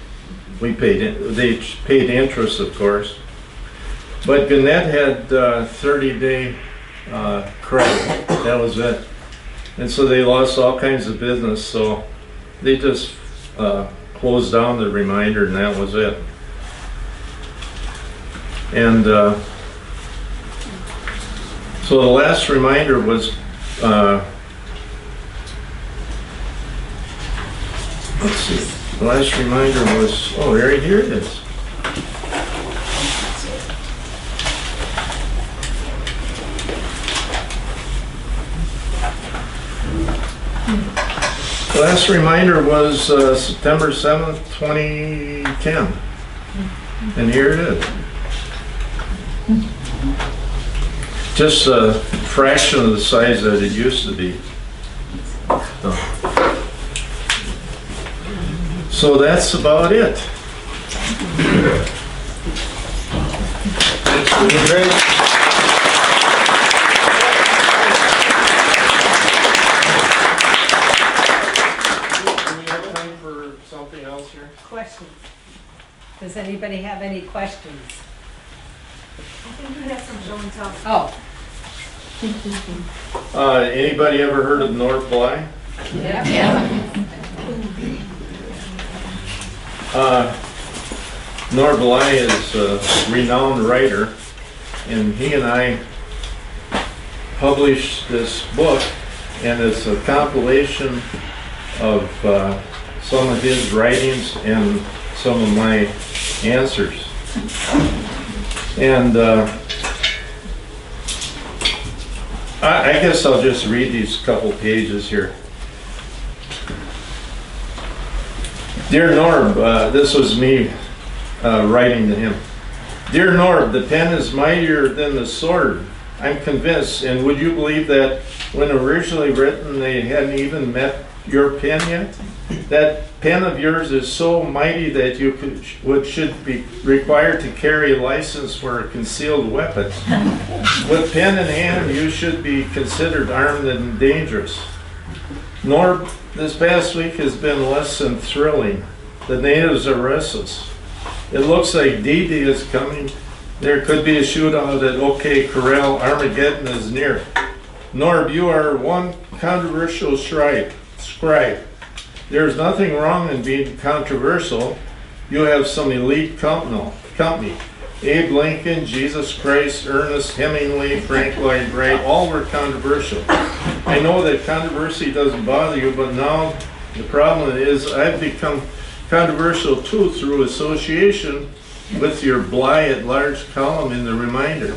They paid interest, of course. But Gannett had 30-day credit. That was it. And so they lost all kinds of business, so they just closed down the reminder, and that was it. And so the last reminder was, let's see, the last reminder was, oh, right here it is. The last reminder was September 7th, 2010. And here it is. Just a fraction of the size that it used to be. So that's about it. Great. Questions? Does anybody have any questions? I think we have some show and tell. Oh. Anybody ever heard of North Bly? Yeah. North Bly is a renowned writer, and he and I published this book, and it's a compilation of some of his writings and some of my answers. And I guess I'll just read these couple pages here. Dear Norb, this was me writing to him. Dear Norb, the pen is mightier than the sword. I'm convinced, and would you believe that when originally written they hadn't even met your pen yet? That pen of yours is so mighty that you should be required to carry a license for a concealed weapon. With pen in hand, you should be considered armed and dangerous. Nor, this past week has been less than thrilling. The natives are restless. It looks like D-Day is coming. There could be a shootout at OK Corral. Armageddon is near. Norb, you are one controversial scribe. There's nothing wrong in being controversial. You have some elite company. Abe Lincoln, Jesus Christ, Ernest Hemingway, Frank Lloyd Wright, all were controversial. I know that controversy doesn't bother you, but now the problem is I've become controversial too through association with your Bly at Large column in the Reminder.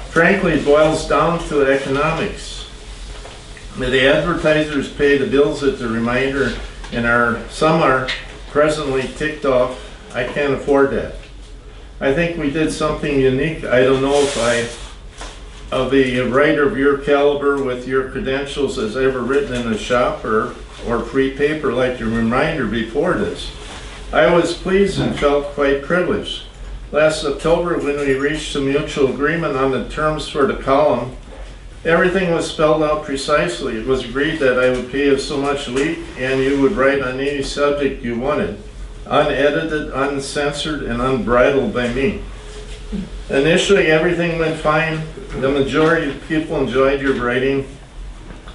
Frankly, it boils down to economics. The advertisers pay the bills at the Reminder, and some are presently ticked off. I can't afford that. I think we did something unique. I don't know if a writer of your caliber with your credentials has ever written in a shop or free paper like the Reminder before this. I was pleased and felt quite privileged. Last October, when we reached a mutual agreement on the terms for the column, everything was spelled out precisely. It was agreed that I would pay you so much a week and you would write on any subject you wanted, unedited, uncensored, and unbridled by me. Initially, everything went fine. The majority of people enjoyed your writing,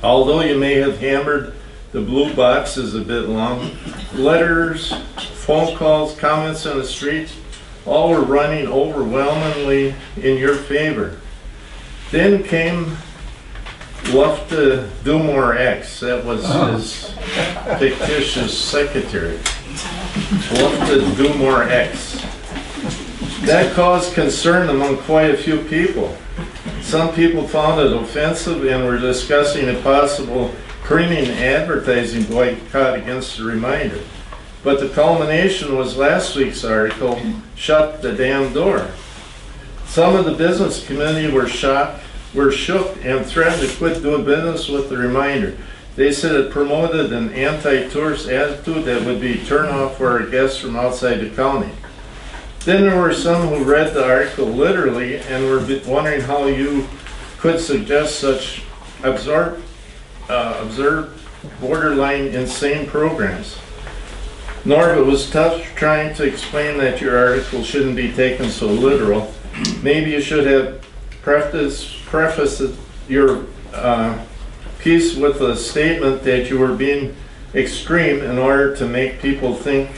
although you may have hammered the blue boxes a bit long. Letters, phone calls, comments on the street, all were running overwhelmingly in your favor. Then came Love to Do More X. That was his fictitious secretary. Love to Do More X. That caused concern among quite a few people. Some people found it offensive and were discussing a possible screaming advertising boycott against the reminder. But the culmination was last week's article, Shut the Damn Door. Some of the business community were shook and threatened to quit doing business with the reminder. They said it promoted an anti-tourist attitude that would be turn off for our guests from outside the county. Then there were some who read the article literally and were wondering how you could suggest such absurd, borderline insane programs. Norv, it was tough trying to explain that your article shouldn't be taken so literal. Maybe you should have prefaced your piece with a statement that you were being extreme in order to make people think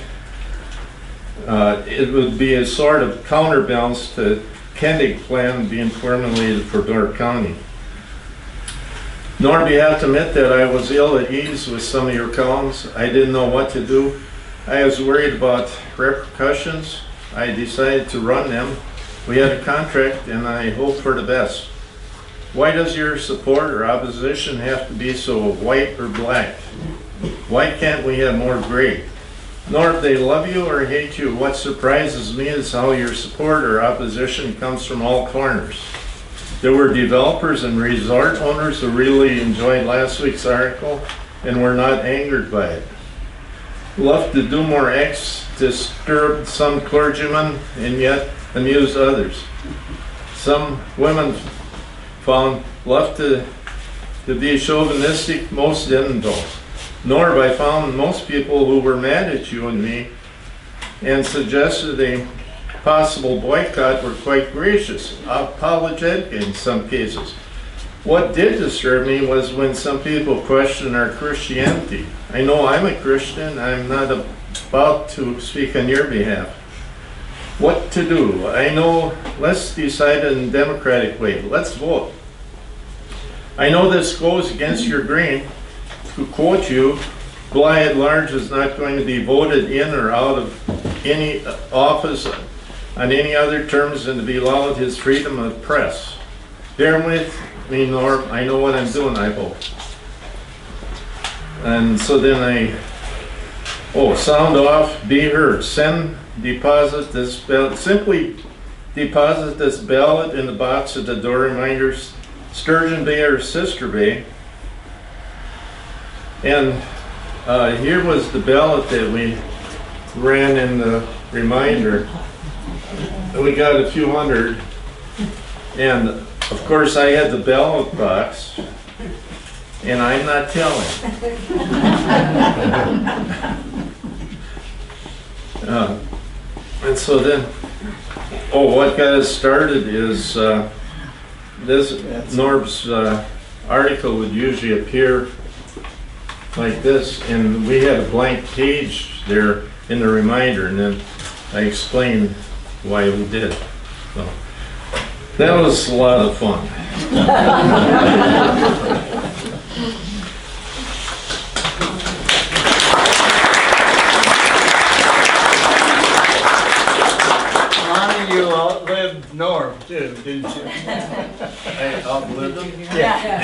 it would be a sort of counterbalance to Kendig plan being formulated for Door County. Norm, you have to admit that I was ill at ease with some of your columns. I didn't know what to do. I was worried about repercussions. I decided to run them. We had a contract and I hoped for the best. Why does your support or opposition have to be so white or black? Why can't we have more gray? Nor if they love you or hate you, what surprises me is how your support or opposition comes from all corners. There were developers and resort owners who really enjoyed last week's article and were not angered by it. Love to do more acts to disturb some clergymen and yet amuse others. Some women found love to be chauvinistic, most didn't though. Nor I found most people who were mad at you and me and suggested a possible boycott were quite gracious, apologetic in some cases. What did disturb me was when some people questioned our Christianity. I know I'm a Christian, I'm not about to speak on your behalf. What to do? I know, let's decide in a democratic way. Let's vote. I know this goes against your grain. To quote you, Bly at large is not going to be voted in or out of any office on any other terms than to be allowed his freedom of press. Bear with me, Norm. I know what I'm doing, I hope. And so then sound off, be heard. Deposit this ballot. Simply deposit this ballot in the box at the door reminders, Sturgeon Bay or Sister Bay. And here was the ballot that we ran in the reminder. We got a few hundred. And of course I had the ballot box. And I'm not telling. And so then, what got us started is this Norb's article would usually appear like this, and we had a blank page there in the reminder, and then I explained why we did it. So that was a lot of fun. You outlived Norm too, didn't you? I outlived him? Yeah.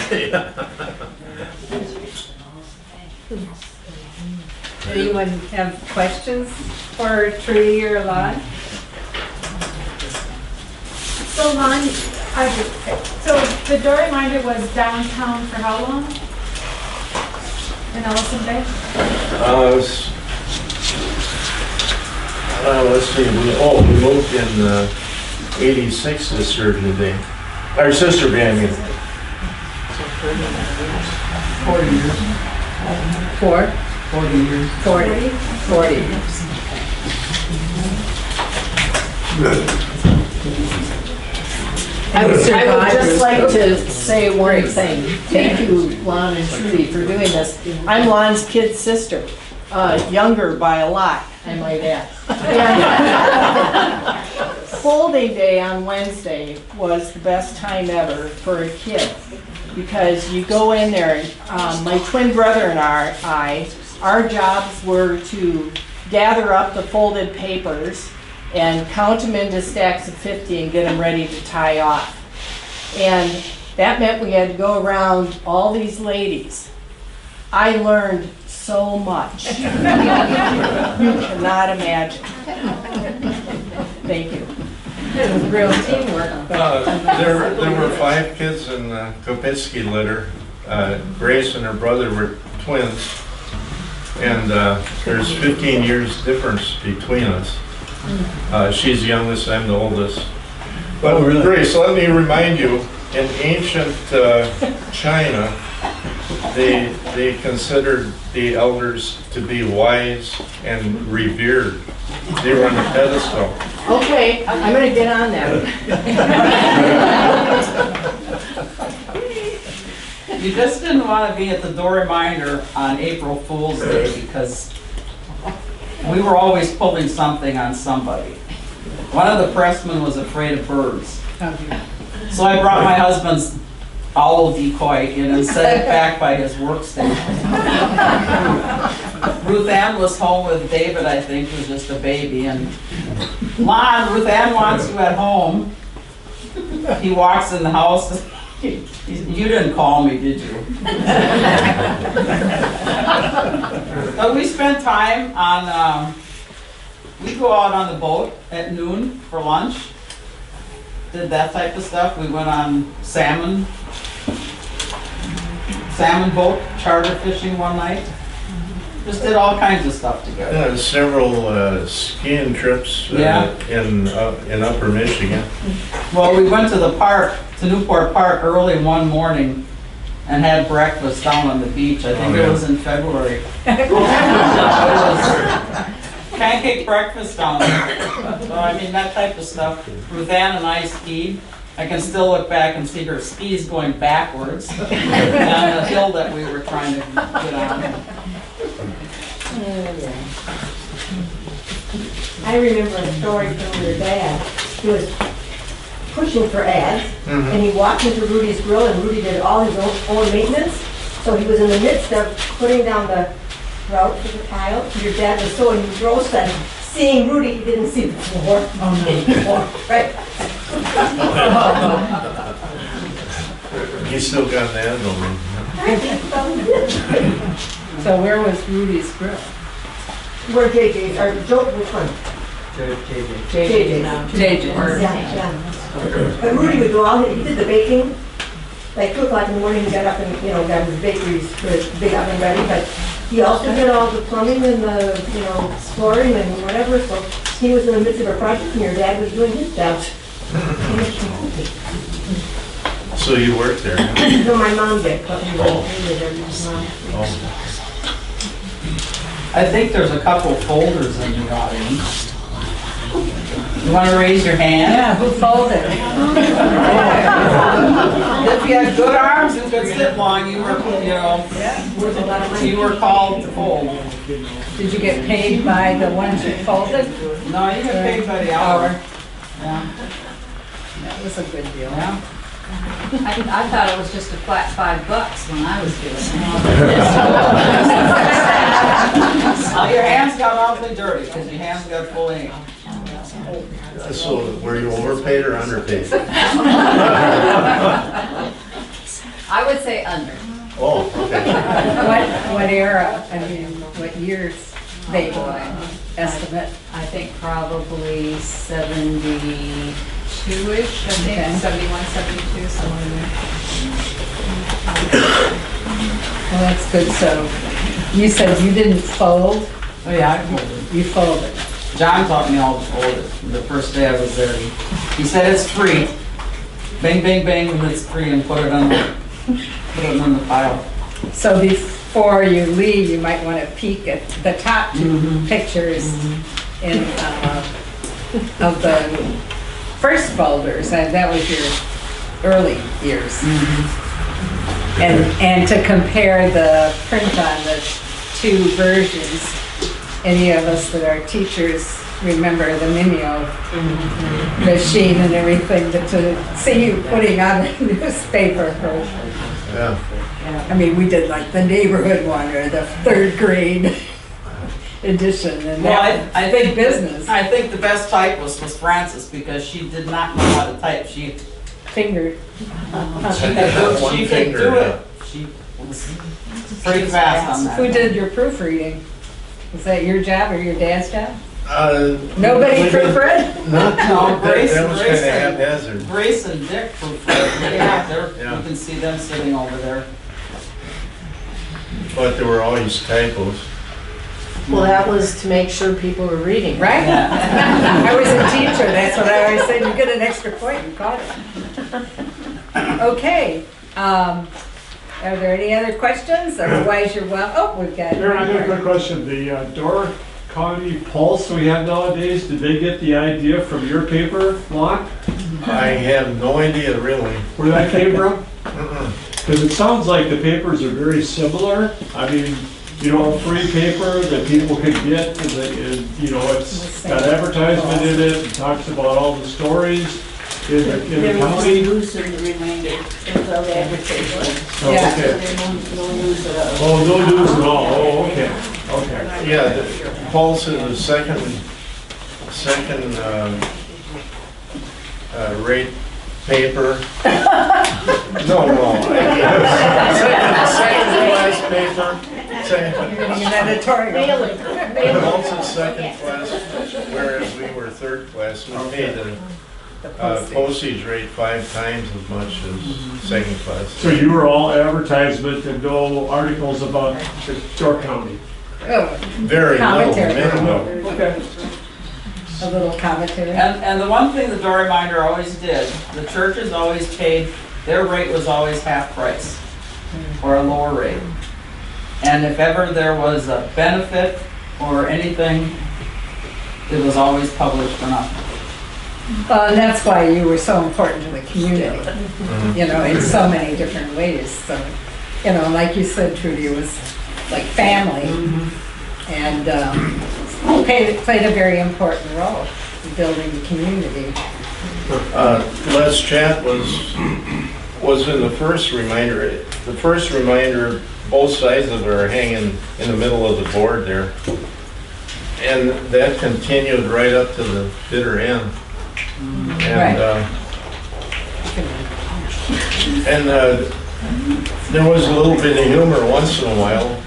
Anyone have questions for Trudy or Lon? So Lon, so the door reminder was downtown for how long? In Ellison Bay? Let's see, we moved in 86 to Sturgeon Bay. Our sister Bay, I mean. 40 years. 40 years. 40 years. I would just like to say one thing. Thank you, Lon and Trudy, for doing this. I'm Lon's kid sister, younger by a lot, I might add. And folding day on Wednesday was the best time ever for a kid, because you go in there, and my twin brother and our jobs were to gather up the folded papers and count them into stacks of 50 and get them ready to tie off. And that meant we had to go around all these ladies I learned so much. You cannot imagine. Thank you. It was real teamwork. There were 5 kids in the Kopitzke litter. Grace and her brother were twins, and there's 15 years difference between us. She's the youngest, I'm the oldest. But Grace, let me remind you, in ancient China, they considered the elders to be wise and revered. They were on a pedestal. Okay, I'm gonna get on that. You just didn't want to be at the door reminder on April Fool's Day because we were always pulling something on somebody. One of the pressmen was afraid of birds. So I brought my husband's owl decoy in and set it back by his workstation. Ruth Ann was home with David, I think, who was just a baby, and Lon, Ruth Ann wants you at home. He walks in the house. You didn't call me, did you? But we spent time on, we go out on the boat at noon for lunch. Did that type of stuff. We went on salmon boat, charter fishing one night. Just did all kinds of stuff together. Yeah, several skiing trips in Upper Michigan. Well, we went to the park, to Newport Park early one morning and had breakfast down on the beach. I think it was in February. It was pancake breakfast down there. So, I mean, that type of stuff. Ruth Ann and I skied. I can still look back and see her skis going backwards on the hill that we were trying to get on. I remember a story from your dad. He was pushing for ads, and he walked into Rudy's grill, and Rudy did all his own maintenance. So he was in the midst of putting down the grout for the tile. Your dad was so engrossed in seeing Rudy, he didn't see the floor anymore, right? You still got that on. So where was Rudy's grill? Where JJ, or Joe, which one? JJ. JJ. Yeah. But Rudy would go out, he did the baking, like 2 o'clock in the morning, he got up and, got his bakeries for his big oven ready, but he also did all the plumbing and the, flooring and whatever, so he was in the midst of a project and your dad was doing his job. So you worked there? No, my mom did, but he was there, I think there's a couple folders in the audience. You want to raise your hand? Yeah, who folded? If you had good arms and could sit long, you were, you were called to fold. Did you get paid by the ones who folded? No, you get paid by the hour. Yeah. That was a good deal. Yeah. I thought it was just a flat $5 when I was doing it. Well, your hands got awfully dirty because your hands got full of ink. So were you overpaid or underpaid? I would say under. Oh, okay. What era, I mean, what years they estimate? I think probably 72-ish, I think, Okay. 71, 72, somewhere in there. Well, that's good. So you said you didn't fold, Oh yeah, I folded. you folded. John taught me all to fold it the first day I was there. He said it's free. Bang, bang, bang, and it's free, and put it in the pile. So before you leave, you might want to peek at the top two pictures of the first folders. That was your early years. And to compare the print on the two versions, any of us that are teachers remember the Minio machine and everything, but to see you putting on a newspaper version. Yeah. I mean, we did like the neighborhood one or the 3rd grade edition, and that I big think business. I think the best typist was Frances because she did not know how to type. She Finger. One could finger, do yeah. it. Pretty fast on that. Who did your proofreading? Was that your job or your dad's job? we Nobody did- proofread? Not, No, Grace- that was Grace kinda and- haphazard. Grace and Dick proofread. Yeah. Yeah. You can see them sitting over there. But there were always typos. Well, that was to make sure people were reading. Right? I was a teacher, that's what I always said, you get an extra point, you caught it. Okay, are there any other questions? Otherwise, you're well, oh, we've got. Aaron, I got a quick question. The Door County Pulse we have nowadays, did they get the idea from your paper, Lon? I have no idea really. Where that came from? Mm-mm. Because it sounds like the papers are very similar. I mean, you know, a free paper that people could get, and, you know, it's got advertisement in it, and talks about all the stories in the county. News and the reminder, without advertising. Oh, Yeah. okay. No news at all. Oh, no news at all. Oh, okay. Okay. Yeah, the Pulse is the second rate paper. No, second class paper. You're gonna get an editorial. Pulse is second class, whereas we were third class. We paid The the postage rate 5 times as much as second class. So you were all advertisement and no articles about the Door County? Oh, Very little, Commentary. minimal. Okay. a little commentary. And the one thing the Door Reminder always did, the churches always paid, their rate was always half price, or a lower rate. And if ever there was a benefit or anything, it was always published for nothing. Well, and that's why you were so important to the community, you know, in so many different ways. So, you know, like you said, Trudy, it was like family, and played a very important role in building the community. Les Chat was in the first reminder. The first reminder, both sides of it are hanging in the middle of the board there. And that continued right up to the bitter end. And, there was a little bit of humor once in a while.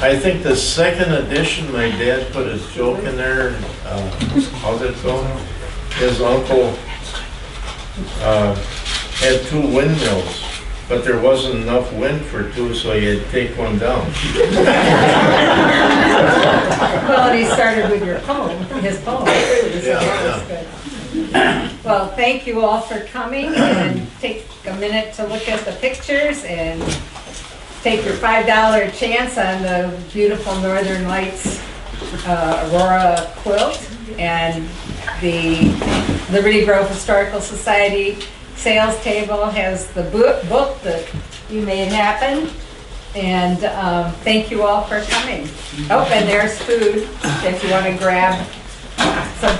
I think the second edition, my dad put his joke in there. How's it going? His uncle had 2 windmills, but there wasn't enough wind for 2, so he had to take one down. Well, and he started with your poem, his poem. So that was good. Well, thank you all for coming, and take a minute to look at the pictures and take your $5 chance on the beautiful Northern Lights Aurora quilt, and the Liberty Grove Historical Society sales table has the book that you made happen. And thank you all for coming. Oh, and there's food if you want to grab some.